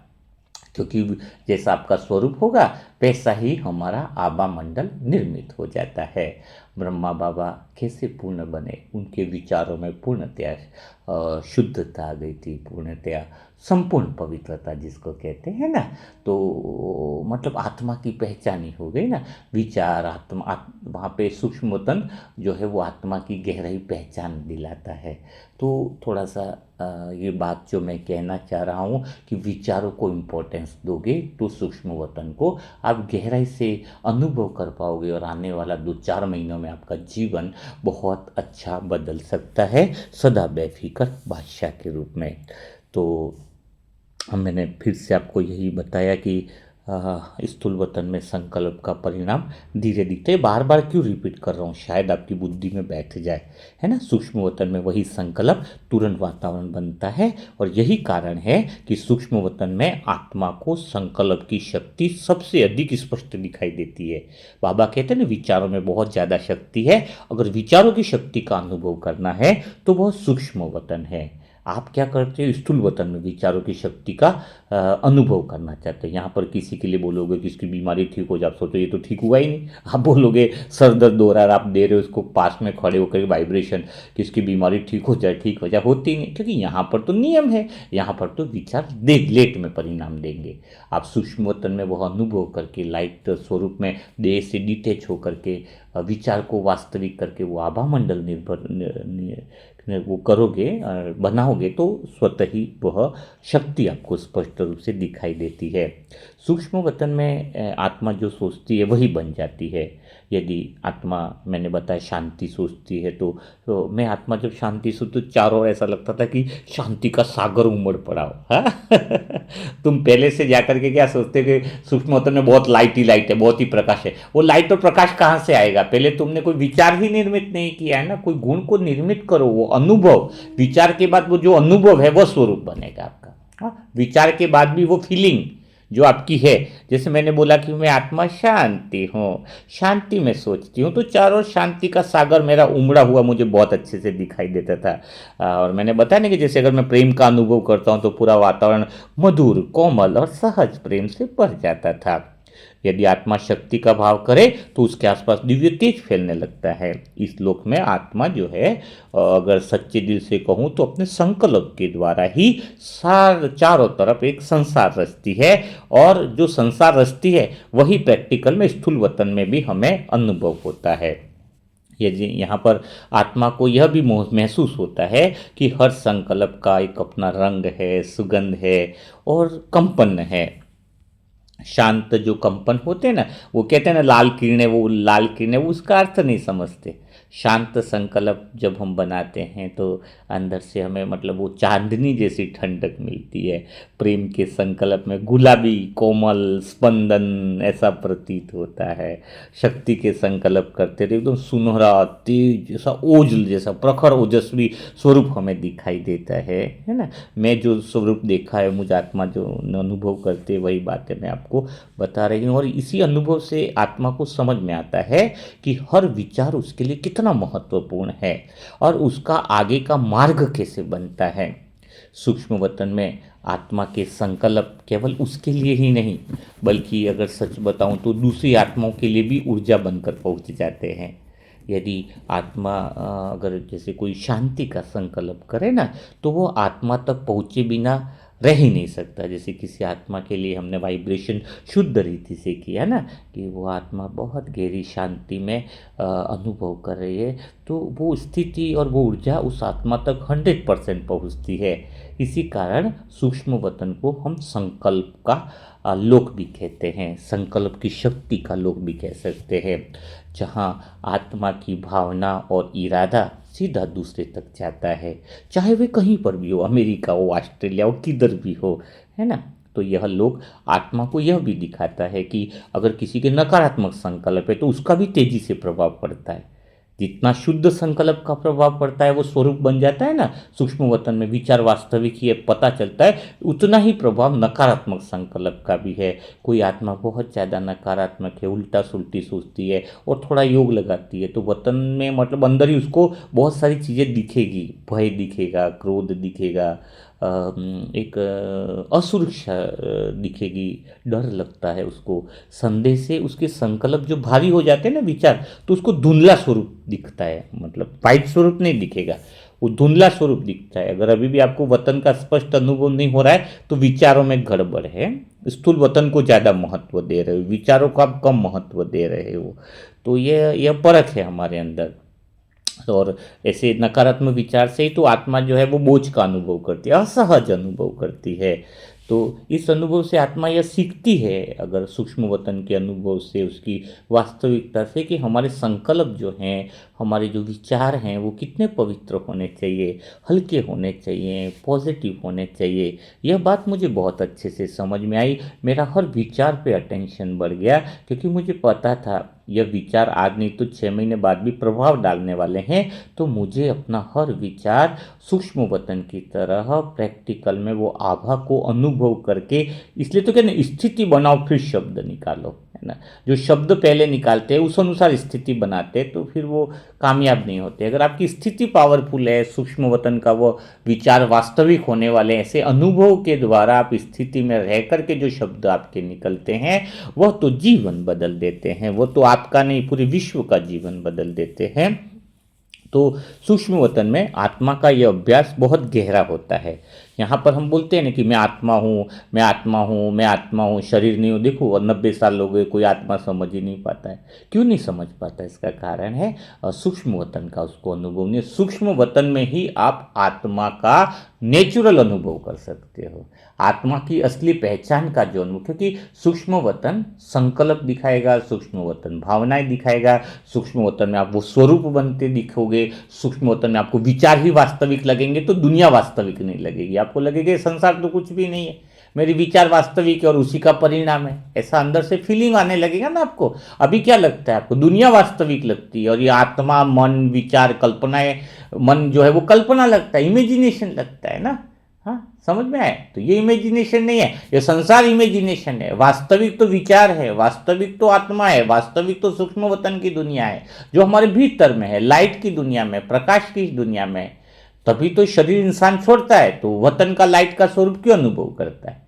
क्योंकि जैसा आपका स्वरूप होगा वैसा ही हमारा आभा मंडल निर्मित हो जाता है। ब्रह्मा बाबा कैसे पूर्ण बने, उनके विचारों में पूर्णतया शुद्धता आ गई थी, पूर्णतया संपूर्ण पवित्रता जिसको कहते हैं ना। तो मतलब आत्मा की पहचान ही हो गई ना, विचार आत्मा, वहाँ पे सूक्ष्म वतन जो है वो आत्मा की गहराई पहचान दिलाता है। तो थोड़ा सा ये बात जो मैं कहना चाह रहा हूँ कि विचारों को इम्पोर्टेंस दोगे तो सूक्ष्म वतन को आप गहराई से अनुभव कर पाओगे, और आने वाला 2-4 महीनों में आपका जीवन बहुत अच्छा बदल सकता है, सदा बेफिक्र बादशाह के रूप में। तो मैंने फिर से आपको यही बताया कि स्थूल वतन में संकल्प का परिणाम धीरे दिखते है। बार बार क्यों रिपीट कर रहा हूँ, शायद आपकी बुद्धि में बैठ जाए, है ना। सूक्ष्म वतन में वही संकल्प तुरंत वातावरण बनता है, और यही कारण है कि सूक्ष्म वतन में आत्मा को संकल्प की शक्ति सबसे अधिक स्पष्ट दिखाई देती है। बाबा कहते हैं ना, विचारों में बहुत ज़्यादा शक्ति है। अगर विचारों की शक्ति का अनुभव करना है तो वह सूक्ष्म वतन है। आप क्या करते हो, स्थूल वतन में विचारों की शक्ति का अनुभव करना चाहते हैं। यहाँ पर किसी के लिए बोलोगे कि इसकी बीमारी ठीक हो जाए, आप सोचो ये तो ठीक हुआ ही नहीं। आप बोलोगे सर दर्द हो रहा है, आप दे रहे हो उसको पास में खड़े होकर वाइब्रेशन कि इसकी बीमारी ठीक हो जाए, होती नहीं, क्योंकि यहाँ पर तो नियम है, यहाँ पर तो विचार लेट में परिणाम देंगे। आप सूक्ष्म वतन में वह अनुभव करके, लाइट स्वरूप में देह से डिटेच होकर के विचार को वास्तविक करके वो आभा मंडल वो करोगे, बनाओगे, तो स्वतः ही वह शक्ति आपको स्पष्ट रूप से दिखाई देती है। सूक्ष्म वतन में आत्मा जो सोचती है वही बन जाती है। यदि आत्मा, मैंने बताया, शांति सोचती है, तो मैं आत्मा जब शांति सोच, तो चारों ओर ऐसा लगता था कि शांति का सागर उमड़ पड़ा हो, हाँ? तुम पहले से जाकर के क्या सोचते कि सूक्ष्म वतन में बहुत लाइट ही लाइट है, बहुत ही प्रकाश है। वो लाइट और प्रकाश कहाँ से आएगा? पहले तुमने कोई विचार ही निर्मित नहीं किया है ना, कोई गुण को निर्मित करो। वो अनुभव, विचार के बाद वो जो अनुभव है वह स्वरूप बनेगा आपका, हाँ? विचार के बाद भी वो फीलिंग जो आपकी है, जैसे मैंने बोला कि मैं आत्मा शांति हूँ, शांति में सोचती हूँ, तो चारों शांति का सागर मेरा उमड़ा हुआ मुझे बहुत अच्छे से दिखाई देता था। और मैंने बताया ना कि जैसे अगर मैं प्रेम का अनुभव करता हूँ तो पूरा वातावरण मधुर, कोमल और सहज प्रेम से भर जाता था। यदि आत्मा शक्ति का भाव करे तो उसके आसपास दिव्य तेज फैलने लगता है। इस लोक में आत्मा जो है, अगर सच्चे दिल से कहूँ तो अपने संकल्प के द्वारा ही चारों तरफ एक संसार रचती है, और जो संसार रचती है वही प्रैक्टिकल में स्थूल वतन में भी हमें अनुभव होता है। यदि यहाँ पर आत्मा को यह भी महसूस होता है कि हर संकल्प का एक अपना रंग है, सुगंध है और कंपन है। शांत जो कंपन होते हैं ना, वो कहते हैं ना लाल किरणें, वो लाल किरणें, वो उसका अर्थ नहीं समझते। शांत संकल्प जब हम बनाते हैं तो अंदर से हमें मतलब वो चांदनी जैसी ठंडक मिलती है। प्रेम के संकल्प में गुलाबी कोमल स्पंदन ऐसा प्रतीत होता है। शक्ति के संकल्प करते तो एकदम सुनहरा तेज जैसा ओजल जैसा प्रखर ओजस्वी स्वरूप हमें दिखाई देता है ना। मैं जो स्वरूप देखा है, मुझे आत्मा जो अनुभव करते वही बातें मैं आपको बता रही हूँ। और इसी अनुभव से आत्मा को समझ में आता है कि हर विचार उसके लिए कितना महत्वपूर्ण है और उसका आगे का मार्ग कैसे बनता है। सूक्ष्म वतन में आत्मा के संकल्प केवल उसके लिए ही नहीं, बल्कि अगर सच बताऊं तो दूसरी आत्माओं के लिए भी ऊर्जा बनकर पहुंच जाते हैं। यदि आत्मा अगर जैसे कोई शांति का संकल्प करे ना, तो वो आत्मा तक पहुँचे बिना रह ही नहीं सकता। जैसे किसी आत्मा के लिए हमने वाइब्रेशन शुद्ध रीति से किया ना, कि वो आत्मा बहुत गहरी शांति में अनुभव कर रही है, तो वो स्थिति और वो ऊर्जा उस आत्मा तक 100% पहुँचती है। इसी कारण सूक्ष्म वतन को हम संकल्प का लोक भी कहते हैं, संकल्प की शक्ति का लोक भी कह सकते हैं, जहाँ आत्मा की भावना और इरादा सीधा दूसरे तक जाता है, चाहे वे कहीं पर भी हो, अमेरिका हो, ऑस्ट्रेलिया हो, किधर भी हो, है ना। तो यह लोक आत्मा को यह भी दिखाता है कि अगर किसी के नकारात्मक संकल्प है तो उसका भी तेजी से प्रभाव पड़ता है। जितना शुद्ध संकल्प का प्रभाव पड़ता है वो स्वरूप बन जाता है ना, सूक्ष्म वतन में विचार वास्तविक ही पता चलता है, उतना ही प्रभाव नकारात्मक संकल्प का भी है। कोई आत्मा बहुत ज़्यादा नकारात्मक है, उल्टा सुल्टी सोचती है और थोड़ा योग लगाती है, तो वतन में मतलब अंदर ही उसको बहुत सारी चीज़ें दिखेगी, भय दिखेगा, क्रोध दिखेगा, एक असुरक्षा दिखेगी, डर लगता है उसको। संदेह से उसके संकल्प जो भारी हो जाते हैं ना विचार, तो उसको धुंधला स्वरूप दिखता है, मतलब वाइट स्वरूप नहीं दिखेगा, वो धुंधला स्वरूप दिखता है। अगर अभी भी आपको वतन का स्पष्ट अनुभव नहीं हो रहा है तो विचारों में गड़बड़ है। स्थूल वतन को ज़्यादा महत्व दे रहे हो, विचारों को आप कम महत्व दे रहे हो, तो यह परख है हमारे अंदर। और ऐसे नकारात्मक विचार से ही तो आत्मा जो है वो बोझ का अनुभव करती है, असहज अनुभव करती है। तो इस अनुभव से आत्मा यह सीखती है, अगर सूक्ष्म वतन के अनुभव से, उसकी वास्तविकता से, कि हमारे संकल्प जो हैं, हमारे जो विचार हैं वो कितने पवित्र होने चाहिए, हल्के होने चाहिए, पॉजिटिव होने चाहिए। यह बात मुझे बहुत अच्छे से समझ में आई। मेरा हर विचार पे अटेंशन बढ़ गया, क्योंकि मुझे पता था यह विचार आज नहीं तो 6 महीने बाद भी प्रभाव डालने वाले हैं। तो मुझे अपना हर विचार सूक्ष्म वतन की तरह प्रैक्टिकल में वो आभा को अनुभव करके, इसलिए तो कहते हैं स्थिति बनाओ फिर शब्द निकालो, है ना। जो शब्द पहले निकालते हैं उस अनुसार स्थिति बनाते हैं, तो फिर वो कामयाब नहीं होते। अगर आपकी स्थिति पावरफुल है, सूक्ष्म वतन का वो विचार वास्तविक होने वाले, ऐसे अनुभव के द्वारा आप स्थिति में रह करके जो शब्द आपके निकलते हैं वह तो जीवन बदल देते हैं, वो तो आपका नहीं पूरे विश्व का जीवन बदल देते हैं। तो सूक्ष्म वतन में आत्मा का यह अभ्यास बहुत गहरा होता है। यहाँ पर हम बोलते हैं ना कि मैं आत्मा हूँ, मैं आत्मा हूँ, मैं आत्मा हूँ, शरीर नहीं हूँ। देखो, और 90 साल हो गए, कोई आत्मा समझ ही नहीं पाता है। क्यों नहीं समझ पाता? इसका कारण है सूक्ष्म वतन का उसको अनुभव नहीं। सूक्ष्म वतन में ही आप आत्मा का नेचुरल अनुभव कर सकते हो, आत्मा की असली पहचान का जो अनुभव, क्योंकि सूक्ष्म वतन संकल्प दिखाएगा, सूक्ष्म वतन भावनाएं दिखाएगा, सूक्ष्म वतन में आप वो स्वरूप बनते दिखोगे, सूक्ष्म वतन में आपको विचार ही वास्तविक लगेंगे, तो दुनिया वास्तविक नहीं लगेगी। आपको लगेगा संसार तो कुछ भी नहीं है, मेरी विचार वास्तविक है और उसी का परिणाम है, ऐसा अंदर से फीलिंग आने लगेगा ना आपको। अभी क्या लगता है आपको? दुनिया वास्तविक लगती है, और ये आत्मा, मन, विचार, कल्पनाएं, मन जो है वो कल्पना लगता है, इमेजिनेशन लगता है ना। हाँ, समझ में आए? तो ये इमेजिनेशन नहीं है, ये संसार इमेजिनेशन है। वास्तविक तो विचार है, वास्तविक तो आत्मा है, वास्तविक तो सूक्ष्म वतन की दुनिया है, जो हमारे भीतर में है, लाइट की दुनिया में, प्रकाश की दुनिया में। तभी तो शरीर इंसान छोड़ता है, तो वतन का लाइट का स्वरूप क्यों अनुभव करता है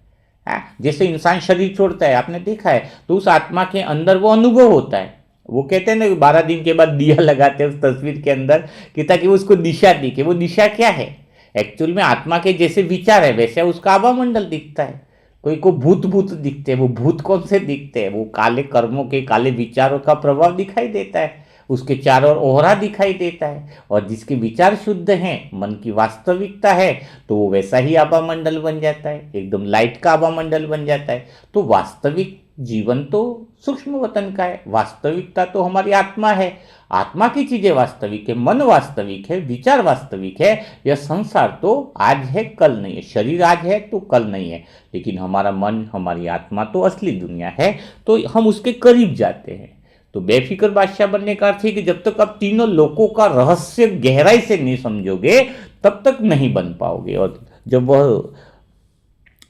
जैसे इंसान शरीर छोड़ता है, आपने देखा है, तो उस आत्मा के अंदर वो अनुभव होता है। वो कहते हैं ना 12 दिन के बाद दिया लगाते हैं उस तस्वीर के अंदर कि ताकि उसको दिशा दिखे। वो दिशा क्या है? एक्चुअल में आत्मा के जैसे विचार है वैसे उसका आभा मंडल दिखता है। कोई को भूत भूत दिखते हैं, वो भूत कौन से दिखते हैं? वो काले कर्मों के, काले विचारों का प्रभाव दिखाई देता है, उसके चारों ओर ओहरा दिखाई देता है। और जिसके विचार शुद्ध हैं, मन की वास्तविकता है, तो वो वैसा ही आभा मंडल बन जाता है, एकदम लाइट का आभा मंडल बन जाता है। तो वास्तविक जीवन तो सूक्ष्म वतन का है, वास्तविकता तो हमारी आत्मा है। आत्मा की चीजें वास्तविक है, मन वास्तविक है, विचार वास्तविक है। यह संसार तो आज है कल नहीं है, शरीर आज है तो कल नहीं है, लेकिन हमारा मन, हमारी आत्मा तो असली दुनिया है। तो हम उसके करीब जाते हैं। तो बेफिक्र बादशाह बनने का अर्थ है कि जब तक आप तीनों लोकों का रहस्य गहराई से नहीं समझोगे तब तक नहीं बन पाओगे। और जब वह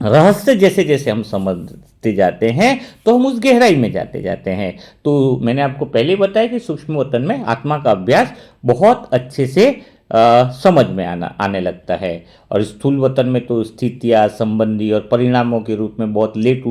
रहस्य जैसे जैसे हम समझते जाते हैं तो हम उस गहराई में जाते जाते हैं। तो मैंने आपको पहले बताया कि सूक्ष्म वतन में आत्मा का अभ्यास बहुत अच्छे से समझ में आने लगता है। और स्थूल वतन में तो स्थितियाँ, संबंधी और परिणामों के रूप में बहुत लेट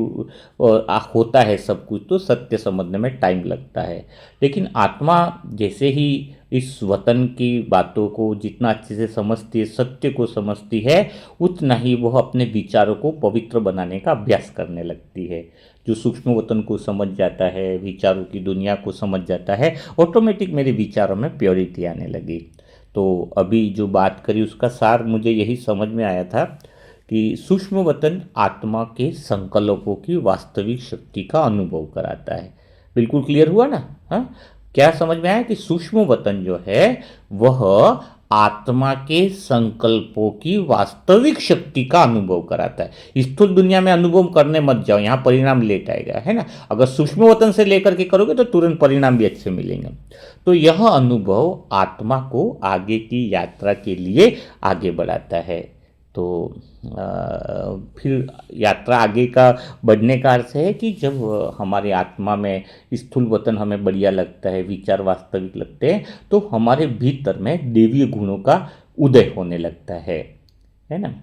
होता है सब कुछ, तो सत्य समझने में टाइम लगता है। लेकिन आत्मा जैसे ही इस वतन की बातों को जितना अच्छे से समझती है, सत्य को समझती है, उतना ही वह अपने विचारों को पवित्र बनाने का अभ्यास करने लगती है। जो सूक्ष्म वतन को समझ जाता है, विचारों की दुनिया को समझ जाता है, ऑटोमेटिक मेरे विचारों में प्योरिटी आने लगी। तो अभी जो बात करी उसका सार मुझे यही समझ में आया था कि सूक्ष्म वतन आत्मा के संकल्पों की वास्तविक शक्ति का अनुभव कराता है। बिल्कुल क्लियर हुआ ना? हाँ, क्या समझ में आया कि सूक्ष्म वतन जो है वह आत्मा के संकल्पों की वास्तविक शक्ति का अनुभव कराता है। स्थूल दुनिया में अनुभव करने मत जाओ, यहाँ परिणाम लेट आएगा, है ना। अगर सूक्ष्म वतन से लेकर के करोगे तो तुरंत परिणाम भी अच्छे मिलेंगे। तो यह अनुभव आत्मा को आगे की यात्रा के लिए आगे बढ़ाता है। तो फिर यात्रा आगे का बढ़ने का अर्थ है कि जब हमारी आत्मा में स्थूल वतन हमें बढ़िया लगता है, विचार वास्तविक लगते हैं, तो हमारे भीतर में देवीय गुणों का उदय होने लगता है ना।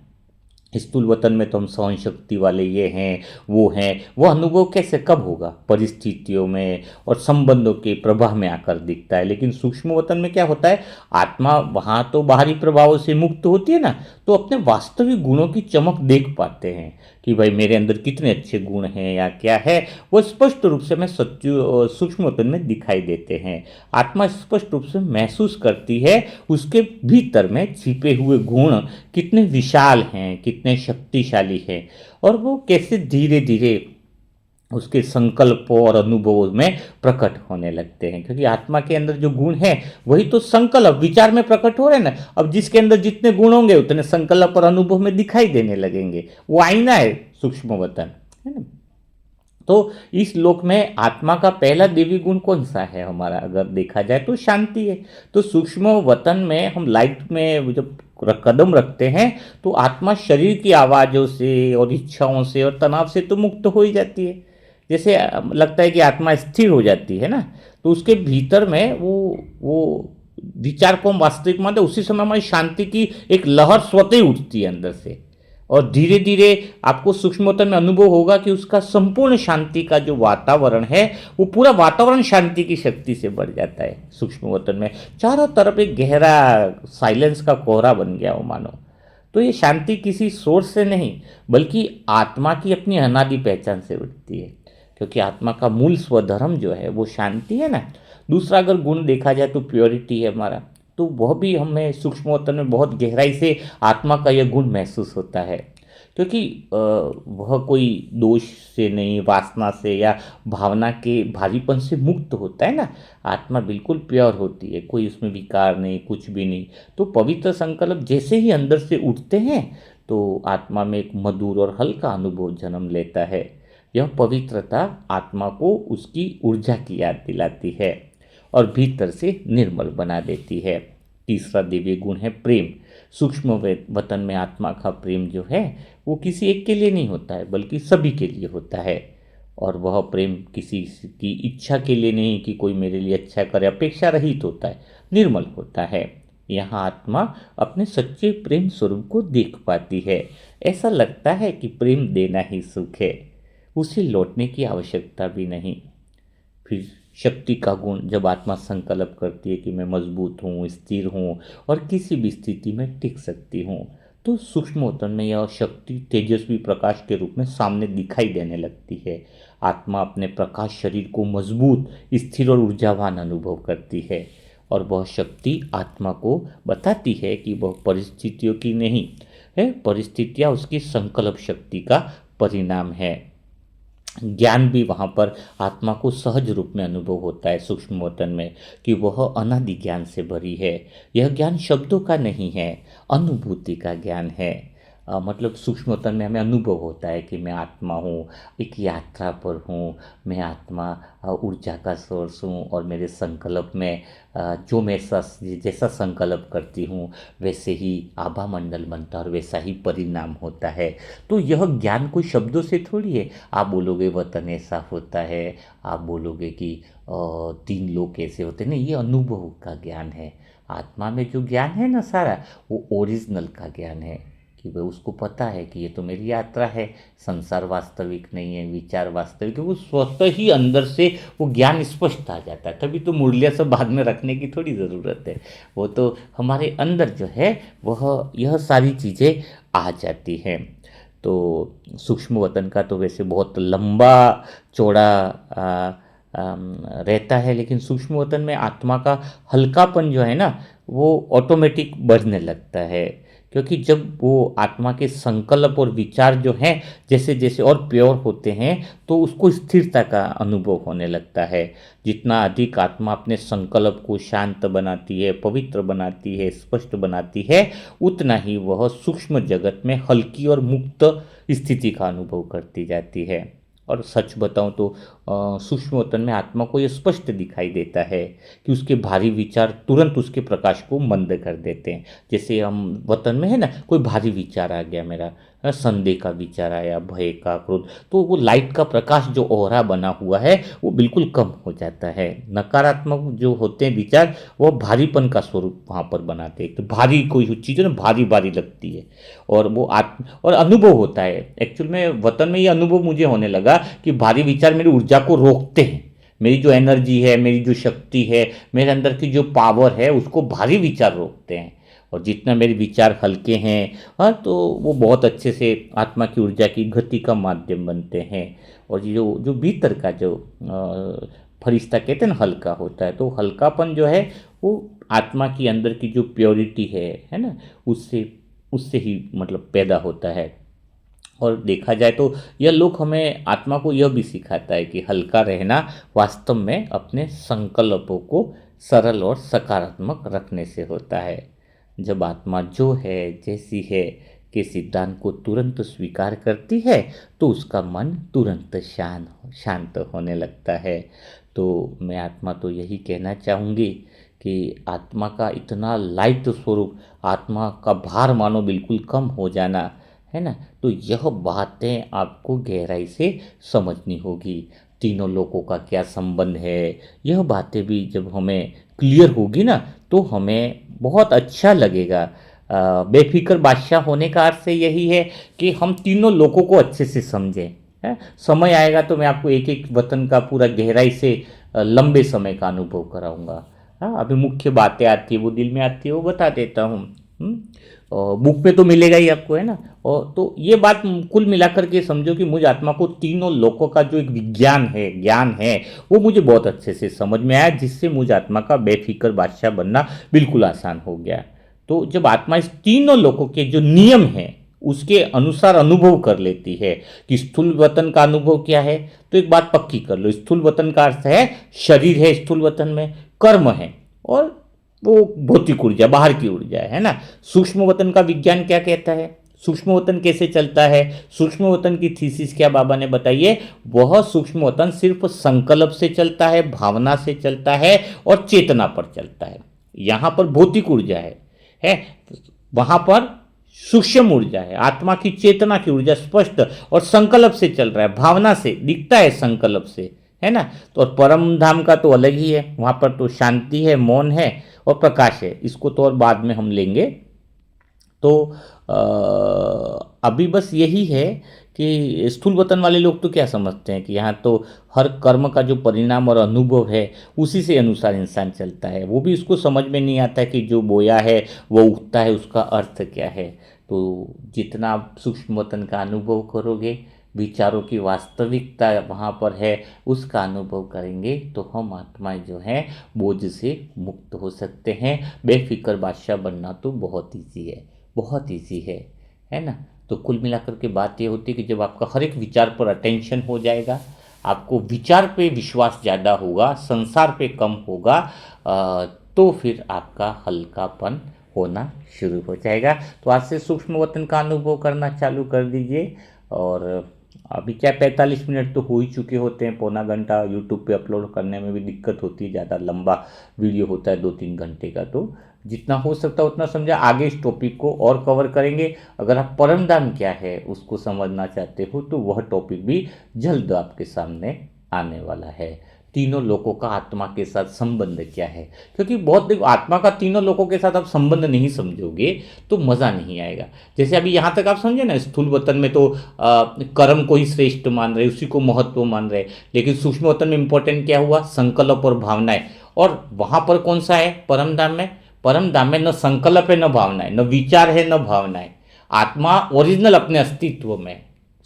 स्थूल वतन में तो हम सहन शक्ति वाले ये हैं, वो हैं। वो अनुभव कैसे कब होगा? परिस्थितियों में और संबंधों के प्रभाव में आकर दिखता है। लेकिन सूक्ष्म वतन में क्या होता है? आत्मा वहाँ तो बाहरी प्रभावों से मुक्त होती है ना, तो अपने वास्तविक गुणों की चमक देख पाते हैं कि भाई मेरे अंदर कितने अच्छे गुण हैं या क्या है, वो स्पष्ट रूप से मैं सत्य सूक्ष्म वतन में दिखाई देते हैं। आत्मा स्पष्ट रूप से महसूस करती है उसके भीतर में छिपे हुए गुण कितने विशाल हैं, कितने शक्तिशाली हैं, और वो कैसे धीरे धीरे उसके संकल्पों और अनुभवों में प्रकट होने लगते हैं। क्योंकि आत्मा के अंदर जो गुण है वही तो संकल्प विचार में प्रकट हो रहे हैं ना। अब जिसके अंदर जितने गुण होंगे उतने संकल्प और अनुभव में दिखाई देने लगेंगे। वो आईना है सूक्ष्म वतन, है ना। तो इस लोक में आत्मा का पहला देवी गुण कौन सा है हमारा? अगर देखा जाए तो शांति है। तो सूक्ष्म वतन में हम लाइट में जब कदम रखते हैं तो आत्मा शरीर की आवाज़ों से और इच्छाओं से और तनाव से तो मुक्त हो ही जाती है। जैसे लगता है कि आत्मा स्थिर हो जाती है ना, तो उसके भीतर में वो विचार को हम वास्तविक मानते, उसी समय हमारी शांति की एक लहर स्वतः ही उठती है अंदर से। और धीरे धीरे आपको सूक्ष्म वतन में अनुभव होगा कि उसका संपूर्ण शांति का जो वातावरण है वो पूरा वातावरण शांति की शक्ति से बढ़ जाता है। सूक्ष्म वतन में चारों तरफ एक गहरा साइलेंस का कोहरा बन गया हो मानो। तो ये शांति किसी सोर्स से नहीं बल्कि आत्मा की अपनी अनादि पहचान से उठती है, क्योंकि आत्मा का मूल स्वधर्म जो है वो शांति है ना। दूसरा अगर गुण देखा जाए तो प्योरिटी है हमारा, तो वह भी हमें सूक्ष्म वतन में बहुत गहराई से आत्मा का यह गुण महसूस होता है। क्योंकि वह कोई दोष से नहीं, वासना से या भावना के भारीपन से मुक्त होता है ना। आत्मा बिल्कुल प्योर होती है, कोई उसमें विकार नहीं, कुछ भी नहीं। तो पवित्र संकल्प जैसे ही अंदर से उठते हैं तो आत्मा में एक मधुर और हल्का अनुभव जन्म लेता है। यह पवित्रता आत्मा को उसकी ऊर्जा की याद दिलाती है और भीतर से निर्मल बना देती है। तीसरा दिव्य गुण है प्रेम। सूक्ष्म वतन में आत्मा का प्रेम जो है वो किसी एक के लिए नहीं होता है बल्कि सभी के लिए होता है। और वह प्रेम किसी की इच्छा के लिए नहीं कि कोई मेरे लिए अच्छा करे, अपेक्षा रहित होता है, निर्मल होता है। यहाँ आत्मा अपने सच्चे प्रेम स्वरूप को देख पाती है। ऐसा लगता है कि प्रेम देना ही सुख है, उसे लौटने की आवश्यकता भी नहीं। फिर शक्ति का गुण, जब आत्मा संकल्प करती है कि मैं मजबूत हूँ, स्थिर हूँ और किसी भी स्थिति में टिक सकती हूँ, तो सूक्ष्म वतन में यह शक्ति तेजस्वी प्रकाश के रूप में सामने दिखाई देने लगती है। आत्मा अपने प्रकाश शरीर को मजबूत, स्थिर और ऊर्जावान अनुभव करती है, और वह शक्ति आत्मा को बताती है कि वह परिस्थितियों की नहीं है, परिस्थितियाँ उसकी संकल्प शक्ति का परिणाम है। ज्ञान भी वहाँ पर आत्मा को सहज रूप में अनुभव होता है सूक्ष्म वतन में, कि वह अनादि ज्ञान से भरी है। यह ज्ञान शब्दों का नहीं है, अनुभूति का ज्ञान है। मतलब सूक्ष्म वतन में हमें अनुभव होता है कि मैं आत्मा हूँ, एक यात्रा पर हूँ, मैं आत्मा ऊर्जा का सोर्स हूँ, और मेरे संकल्प में जो मैं जैसा संकल्प करती हूँ वैसे ही आभा मंडल बनता है और वैसा ही परिणाम होता है। तो यह ज्ञान कोई शब्दों से थोड़ी है। आप बोलोगे वतन ऐसा होता है, आप बोलोगे कि 3 लोग कैसे होते हैं, नहीं, ये अनुभव का ज्ञान है। आत्मा में जो ज्ञान है ना सारा, वो ओरिजिनल का ज्ञान है, कि वह उसको पता है कि ये तो मेरी यात्रा है, संसार वास्तविक नहीं है, विचार वास्तविक है। वो स्वतः ही अंदर से वो ज्ञान स्पष्ट आ जाता है। तभी तो मुरलिया सब बाद में रखने की थोड़ी ज़रूरत है, वो तो हमारे अंदर जो है वह यह सारी चीज़ें आ जाती हैं। तो सूक्ष्म वतन का तो वैसे बहुत लंबा चौड़ा रहता है, लेकिन सूक्ष्म वतन में आत्मा का हल्कापन जो है ना, वो ऑटोमेटिक बढ़ने लगता है, क्योंकि जब वो आत्मा के संकल्प और विचार जो हैं जैसे जैसे और प्योर होते हैं, तो उसको स्थिरता का अनुभव होने लगता है। जितना अधिक आत्मा अपने संकल्प को शांत बनाती है, पवित्र बनाती है, स्पष्ट बनाती है, उतना ही वह सूक्ष्म जगत में हल्की और मुक्त स्थिति का अनुभव करती जाती है। और सच बताऊं तो सूक्ष्म वतन में आत्मा को यह स्पष्ट दिखाई देता है कि उसके भारी विचार तुरंत उसके प्रकाश को मंद कर देते हैं। जैसे हम वतन में है ना, कोई भारी विचार आ गया मेरा, संदेह का विचार आया, भय का, क्रोध, तो वो लाइट का प्रकाश जो ओहरा बना हुआ है वो बिल्कुल कम हो जाता है। नकारात्मक जो होते हैं विचार, वो भारीपन का स्वरूप वहाँ पर बनाते हैं। तो भारी कोई चीज़ है ना, भारी भारी लगती है, और वो और अनुभव होता है। एक्चुअल में वतन में ये अनुभव मुझे होने लगा कि भारी विचार मेरी ऊर्जा को रोकते हैं, मेरी जो एनर्जी है, मेरी जो शक्ति है, मेरे अंदर की जो पावर है, उसको भारी विचार रोकते हैं। और जितना मेरे विचार हल्के हैं, हाँ, तो वो बहुत अच्छे से आत्मा की ऊर्जा की गति का माध्यम बनते हैं। और ये जो जो भीतर का जो फरिश्ता कहते हैं ना, हल्का होता है, तो हल्कापन जो है वो आत्मा की अंदर की जो प्योरिटी है ना, उससे उससे ही मतलब पैदा होता है। और देखा जाए तो यह लोक हमें, आत्मा को यह भी सिखाता है कि हल्का रहना वास्तव में अपने संकल्पों को सरल और सकारात्मक रखने से होता है। जब आत्मा जो है, जैसी है के सिद्धांत को तुरंत स्वीकार करती है, तो उसका मन तुरंत शांत होने लगता है। तो मैं आत्मा तो यही कहना चाहूँगी कि आत्मा का इतना लाइट स्वरूप, आत्मा का भार मानो बिल्कुल कम हो जाना, है ना, तो यह बातें आपको गहराई से समझनी होगी। तीनों लोगों का क्या संबंध है, यह बातें भी जब हमें क्लियर होगी ना, तो हमें बहुत अच्छा लगेगा। बेफिक्र बादशाह होने का अर्थ यही है कि हम तीनों लोगों को अच्छे से समझें। है, समय आएगा तो मैं आपको एक एक वतन का पूरा गहराई से लंबे समय का अनुभव कराऊंगा। हाँ, अभी मुख्य बातें आती है, वो दिल में आती है, वो बता देता हूँ। और बुक में तो मिलेगा ही आपको, है ना। और तो ये बात कुल मिलाकर के समझो कि मुझ आत्मा को तीनों लोकों का जो एक विज्ञान है, ज्ञान है, वो मुझे बहुत अच्छे से समझ में आया, जिससे मुझ आत्मा का बेफिक्र बादशाह बनना बिल्कुल आसान हो गया। तो जब आत्मा इस तीनों लोकों के जो नियम हैं उसके अनुसार अनुभव कर लेती है कि स्थूल वतन का अनुभव क्या है, तो एक बात पक्की कर लो, स्थूल वतन का अर्थ है शरीर है, स्थूल वतन में कर्म है, और वो भौतिक ऊर्जा, बाहर की ऊर्जा है ना। सूक्ष्म वतन का विज्ञान क्या कहता है, सूक्ष्म वतन कैसे चलता है, सूक्ष्म वतन की थीसिस क्या बाबा ने बताइए। वह सूक्ष्म वतन सिर्फ संकल्प से चलता है, भावना से चलता है और चेतना पर चलता है। यहाँ पर भौतिक ऊर्जा है, वहां पर सूक्ष्म ऊर्जा है, आत्मा की चेतना की ऊर्जा स्पष्ट और संकल्प से चल रहा है, भावना से दिखता है, संकल्प से, है ना। तो और परम धाम का तो अलग ही है, वहाँ पर तो शांति है, मौन है और प्रकाश है। इसको तो और बाद में हम लेंगे। तो अभी बस यही है कि स्थूल वतन वाले लोग तो क्या समझते हैं कि यहाँ तो हर कर्म का जो परिणाम और अनुभव है उसी से अनुसार इंसान चलता है। वो भी इसको समझ में नहीं आता कि जो बोया है वो उगता है, उसका अर्थ क्या है। तो जितना आप सूक्ष्म वतन का अनुभव करोगे, विचारों की वास्तविकता वहाँ पर है, उसका अनुभव करेंगे, तो हम आत्माएं जो हैं बोझ से मुक्त हो सकते हैं। बेफिक्र बादशाह बनना तो बहुत ईजी है, बहुत ईजी है ना। तो कुल मिलाकर के बात ये होती है कि जब आपका हर एक विचार पर अटेंशन हो जाएगा, आपको विचार पे विश्वास ज़्यादा होगा, संसार पे कम होगा, तो फिर आपका हल्कापन होना शुरू हो जाएगा। तो आज से सूक्ष्म वतन का अनुभव करना चालू कर दीजिए। और अभी क्या 45 मिनट तो हो ही चुके होते हैं, पौना घंटा यूट्यूब पे अपलोड करने में भी दिक्कत होती है, ज़्यादा लंबा वीडियो होता है 2-3 घंटे का। तो जितना हो सकता है उतना समझा, आगे इस टॉपिक को और कवर करेंगे। अगर आप परमधाम क्या है उसको समझना चाहते हो तो वह टॉपिक भी जल्द आपके सामने आने वाला है। तीनों लोगों का आत्मा के साथ संबंध क्या है, क्योंकि बहुत देखो आत्मा का तीनों लोगों के साथ आप संबंध नहीं समझोगे तो मज़ा नहीं आएगा। जैसे अभी यहाँ तक आप समझे ना, स्थूल वतन में तो कर्म को ही श्रेष्ठ मान रहे, उसी को महत्व मान रहे, लेकिन सूक्ष्म वतन में इंपॉर्टेंट क्या हुआ, संकल्प और भावनाएं। और वहाँ पर कौन सा है, परम धाम में? परम धाम में न संकल्प है, न भावना है, न विचार है, न भावना है। आत्मा ओरिजिनल अपने अस्तित्व में,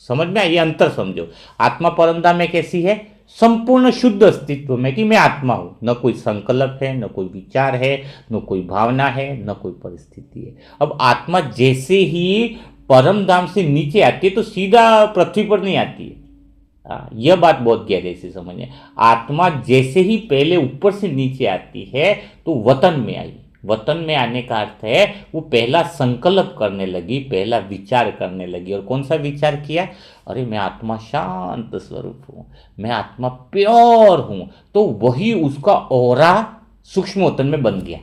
समझ में आया? ये अंतर समझो। आत्मा परम धाम में कैसी है, संपूर्ण शुद्ध अस्तित्व में कि मैं आत्मा हूं, न कोई संकल्प है, न कोई विचार है, न कोई भावना है, न कोई परिस्थिति है। अब आत्मा जैसे ही परम धाम से नीचे आती है तो सीधा पृथ्वी पर नहीं आती है। यह बात बहुत गहरे से समझिए। आत्मा जैसे ही पहले ऊपर से नीचे आती है तो वतन में आई। वतन में आने का अर्थ है वो पहला संकल्प करने लगी, पहला विचार करने लगी। और कौन सा विचार किया? अरे मैं आत्मा शांत स्वरूप हूँ, मैं आत्मा प्योर हूँ। तो वही उसका ऑरा सूक्ष्म वतन में बन गया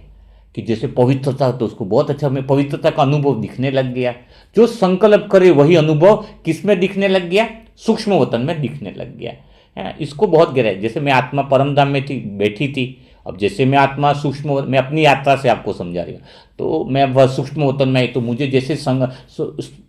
कि जैसे पवित्रता, तो उसको बहुत अच्छा में पवित्रता का अनुभव दिखने लग गया। जो संकल्प करे वही अनुभव किस में दिखने लग गया, सूक्ष्म वतन में दिखने लग गया है। इसको बहुत गहरा है। जैसे मैं आत्मा परमधाम में थी, बैठी थी, अब जैसे मैं आत्मा सूक्ष्म, मैं अपनी यात्रा से आपको समझा रही हूँ, तो मैं वह सूक्ष्म वतन में, तो मुझे जैसे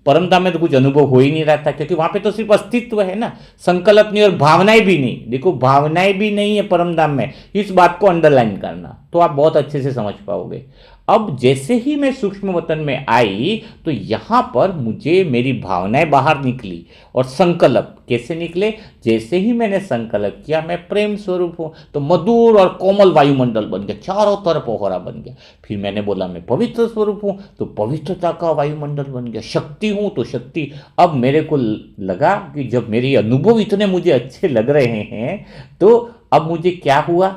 परमधाम में तो कुछ अनुभव हो ही नहीं रहा था, क्योंकि वहां पे तो सिर्फ अस्तित्व है ना, संकल्प नहीं और भावनाएं भी नहीं। देखो भावनाएं भी नहीं है परमधाम में, इस बात को अंडरलाइन करना तो आप बहुत अच्छे से समझ पाओगे। अब जैसे ही मैं सूक्ष्म वतन में आई तो यहां पर मुझे मेरी भावनाएं बाहर निकली और संकल्प कैसे निकले, जैसे ही मैंने संकल्प किया मैं प्रेम स्वरूप हूं तो मधुर और कोमल वायुमंडल बन गया, चारों तरफ ओहरा बन गया। फिर मैंने बोला मैं पवित्र स्वरूप हूं तो पवित्रता का वायुमंडल बन गया। शक्ति हूं तो शक्ति। अब मेरे को लगा कि जब मेरे अनुभव इतने मुझे अच्छे लग रहे हैं तो अब मुझे क्या हुआ,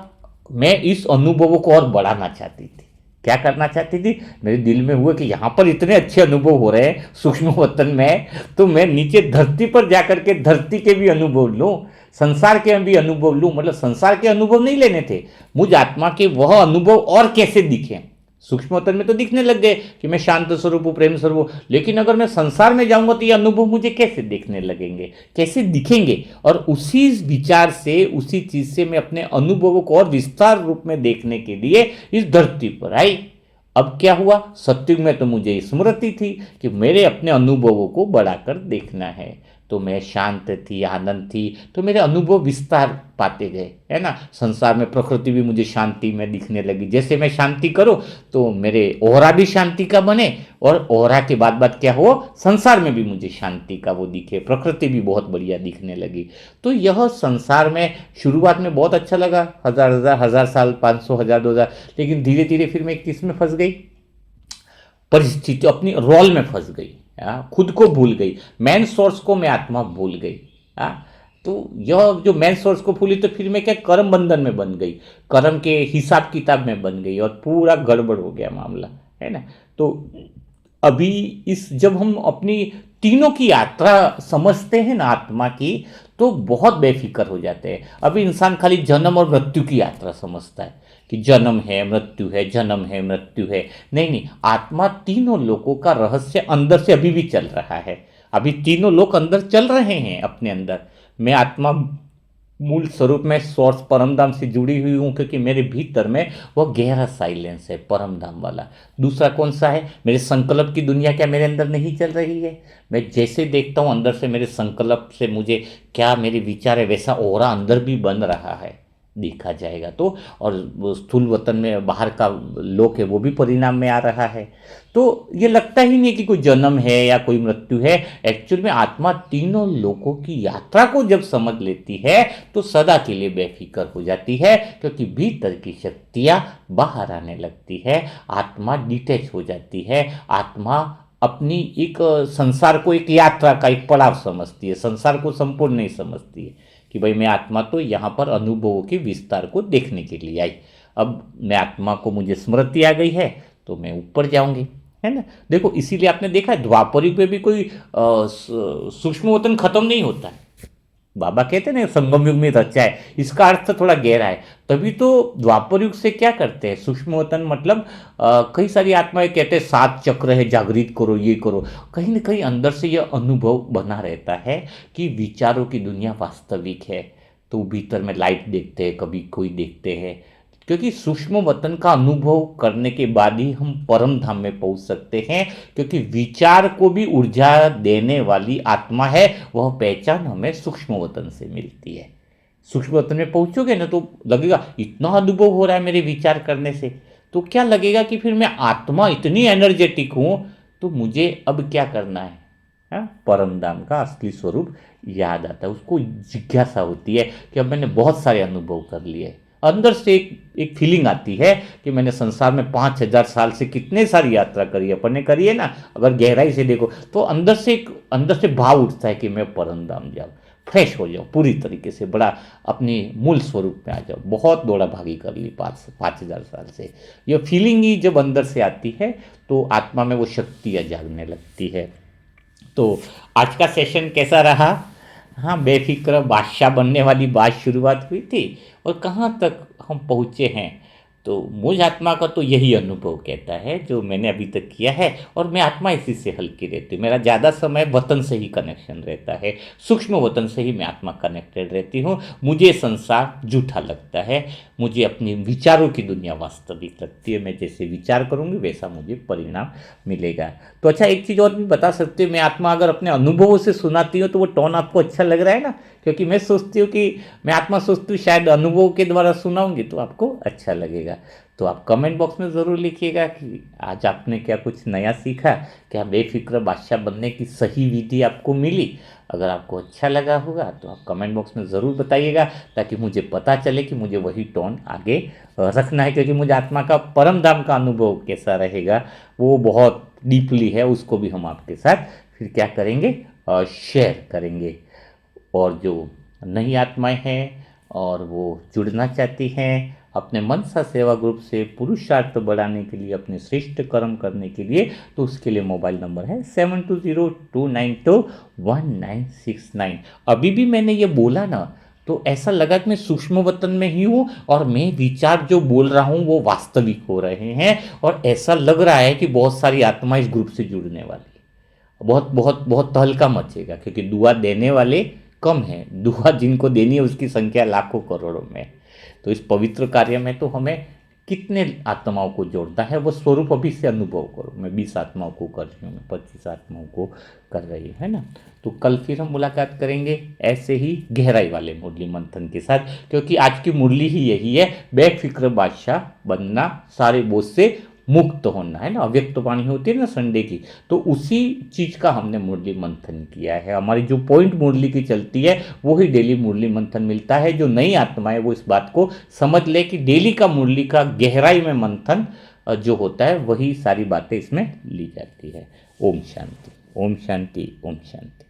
मैं इस अनुभवों को और बढ़ाना चाहती थी। क्या करना चाहती थी, मेरे दिल में हुआ कि यहाँ पर इतने अच्छे अनुभव हो रहे हैं सूक्ष्म वतन में, तो मैं नीचे धरती पर जाकर के धरती के भी अनुभव लूँ, संसार के भी अनुभव लूँ। मतलब संसार के अनुभव नहीं लेने थे, मुझ आत्मा के वह अनुभव और कैसे दिखे। सूक्ष्म वतन में तो दिखने लग गए कि मैं शांत स्वरूप हूँ, प्रेम स्वरूप हूँ, लेकिन अगर मैं संसार में जाऊंगा तो ये अनुभव मुझे कैसे देखने लगेंगे, कैसे दिखेंगे। और उसी विचार से, उसी चीज से मैं अपने अनुभवों को और विस्तार रूप में देखने के लिए इस धरती पर आई। अब क्या हुआ, सत्युग में तो मुझे स्मृति थी कि मेरे अपने अनुभवों को बढ़ाकर देखना है। तो मैं शांत थी, आनंद थी, तो मेरे अनुभव विस्तार पाते गए, है ना। संसार में प्रकृति भी मुझे शांति में दिखने लगी। जैसे मैं शांति करूं तो मेरे ओहरा भी शांति का बने, और ओहरा के बाद क्या हो, संसार में भी मुझे शांति का वो दिखे, प्रकृति भी बहुत बढ़िया दिखने लगी। तो यह संसार में शुरुआत में बहुत अच्छा लगा, हजार साल, 500, 1000, 2000, लेकिन धीरे धीरे फिर मैं किस में फंस गई, परिस्थिति, अपनी रोल में फंस गई, खुद को भूल गई, मेन सोर्स को मैं आत्मा भूल गई। तो यह जो मेन सोर्स को भूली तो फिर मैं क्या कर्म बंधन में बन गई, कर्म के हिसाब किताब में बन गई और पूरा गड़बड़ हो गया मामला, है ना। तो अभी इस जब हम अपनी तीनों की यात्रा समझते हैं ना आत्मा की, तो बहुत बेफिक्र हो जाते हैं। अभी इंसान खाली जन्म और मृत्यु की यात्रा समझता है कि जन्म है मृत्यु है, जन्म है मृत्यु है। नहीं नहीं, आत्मा तीनों लोगों का रहस्य अंदर से अभी भी चल रहा है। अभी तीनों लोग अंदर चल रहे हैं अपने अंदर। मैं आत्मा मूल स्वरूप में सोर्स परमधाम से जुड़ी हुई हूँ, क्योंकि मेरे भीतर में वह गहरा साइलेंस है परमधाम वाला। दूसरा कौन सा है? मेरे संकल्प की दुनिया क्या मेरे अंदर नहीं चल रही है? मैं जैसे देखता हूँ अंदर से, मेरे संकल्प से मुझे क्या मेरे विचार है, वैसा ओरा अंदर भी बन रहा है, देखा जाएगा तो। और वो स्थूल वतन में बाहर का लोक है, वो भी परिणाम में आ रहा है। तो ये लगता ही नहीं कि कोई जन्म है या कोई मृत्यु है। एक्चुअल में आत्मा तीनों लोकों की यात्रा को जब समझ लेती है तो सदा के लिए बेफिक्र हो जाती है, क्योंकि भीतर की शक्तियां बाहर आने लगती है। आत्मा डिटैच हो जाती है। आत्मा अपनी एक संसार को एक यात्रा का एक पड़ाव समझती है, संसार को संपूर्ण नहीं समझती है कि भाई मैं आत्मा तो यहाँ पर अनुभवों के विस्तार को देखने के लिए आई। अब मैं आत्मा को, मुझे स्मृति आ गई है तो मैं ऊपर जाऊंगी, है ना। देखो इसीलिए आपने देखा है द्वापर युग में भी कोई सूक्ष्म वतन खत्म नहीं होता है। बाबा कहते हैं ना संगम युग में रचा है, इसका अर्थ थोड़ा गहरा है। तभी तो द्वापर युग से क्या करते हैं, सूक्ष्म वतन मतलब कई सारी आत्माएं कहते हैं 7 चक्र है, जागृत करो, ये करो। कहीं ना कहीं अंदर से यह अनुभव बना रहता है कि विचारों की दुनिया वास्तविक है। तो भीतर में लाइट देखते हैं, कभी कोई देखते हैं, क्योंकि सूक्ष्म वतन का अनुभव करने के बाद ही हम परम धाम में पहुंच सकते हैं। क्योंकि विचार को भी ऊर्जा देने वाली आत्मा है, वह पहचान हमें सूक्ष्म वतन से मिलती है। सूक्ष्म वतन में पहुंचोगे ना तो लगेगा इतना अनुभव हो रहा है मेरे विचार करने से, तो क्या लगेगा कि फिर मैं आत्मा इतनी एनर्जेटिक हूं, तो मुझे अब क्या करना है। परम धाम का असली स्वरूप याद आता है, उसको जिज्ञासा होती है कि अब मैंने बहुत सारे अनुभव कर लिए। अंदर से एक फीलिंग आती है कि मैंने संसार में 5,000 साल से कितने सारी यात्रा करी है, अपन ने करी है ना। अगर गहराई से देखो तो अंदर से भाव उठता है कि मैं परम धाम जाऊँ, फ्रेश हो जाऊँ पूरी तरीके से, बड़ा अपनी मूल स्वरूप में आ जाओ। बहुत दौड़ा भागी कर ली 5,000 साल से, ये फीलिंग ही जब अंदर से आती है तो आत्मा में वो शक्तियाँ जागने लगती है। तो आज का सेशन कैसा रहा? हाँ, बेफिक्र बादशाह बनने वाली बात शुरुआत हुई थी और कहाँ तक हम पहुँचे हैं। तो मुझ आत्मा का तो यही अनुभव कहता है जो मैंने अभी तक किया है, और मैं आत्मा इसी से हल्की रहती हूँ। मेरा ज़्यादा समय वतन से ही कनेक्शन रहता है, सूक्ष्म वतन से ही मैं आत्मा कनेक्टेड रहती हूँ। मुझे संसार झूठा लगता है, मुझे अपनी विचारों की दुनिया वास्तविक लगती है। मैं जैसे विचार करूँगी वैसा मुझे परिणाम मिलेगा। तो अच्छा, एक चीज़ और भी बता सकते हो, मैं आत्मा अगर अपने अनुभवों से सुनाती हूँ तो वो टोन आपको अच्छा लग रहा है ना? क्योंकि मैं सोचती हूँ कि मैं आत्मा सोचती हूँ शायद अनुभव के द्वारा सुनाऊंगी तो आपको अच्छा लगेगा। तो आप कमेंट बॉक्स में ज़रूर लिखिएगा कि आज आपने क्या कुछ नया सीखा, क्या बेफिक्र बादशाह बनने की सही विधि आपको मिली। अगर आपको अच्छा लगा होगा तो आप कमेंट बॉक्स में ज़रूर बताइएगा, ताकि मुझे पता चले कि मुझे वही टोन आगे रखना है। क्योंकि मुझे आत्मा का परम धाम का अनुभव कैसा रहेगा वो बहुत डीपली है, उसको भी हम आपके साथ फिर क्या करेंगे, शेयर करेंगे। और जो नई आत्माएं हैं और वो जुड़ना चाहती हैं अपने मनसा सेवा ग्रुप से पुरुषार्थ बढ़ाने के लिए, अपने श्रेष्ठ कर्म करने के लिए, तो उसके लिए मोबाइल नंबर है 7202921969। अभी भी मैंने ये बोला ना तो ऐसा लगा कि मैं सूक्ष्म वतन में ही हूँ और मैं विचार जो बोल रहा हूँ वो वास्तविक हो रहे हैं। और ऐसा लग रहा है कि बहुत सारी आत्माएं इस ग्रुप से जुड़ने वाली है। बहुत बहुत बहुत तहलका मचेगा, क्योंकि दुआ देने वाले कम हैं, दुआ जिनको देनी है उसकी संख्या लाखों करोड़ों में। तो इस पवित्र कार्य में तो हमें कितने आत्माओं को जोड़ना है वो स्वरूप अभी से अनुभव करो। मैं 20 आत्माओं को कर रही हूँ, मैं 25 आत्माओं को कर रही हूँ, है ना। तो कल फिर हम मुलाकात करेंगे ऐसे ही गहराई वाले मुरली मंथन के साथ, क्योंकि आज की मुरली ही यही है, बेफिक्र बादशाह बनना, सारे बोझ से मुक्त होना, है ना। अव्यक्त वाणी होती है ना संडे की, तो उसी चीज का हमने मुरली मंथन किया है। हमारी जो पॉइंट मुरली की चलती है वो ही डेली मुरली मंथन मिलता है। जो नई आत्मा है वो इस बात को समझ ले कि डेली का मुरली का गहराई में मंथन जो होता है वही सारी बातें इसमें ली जाती है। ओम शांति, ओम शांति, ओम शांति।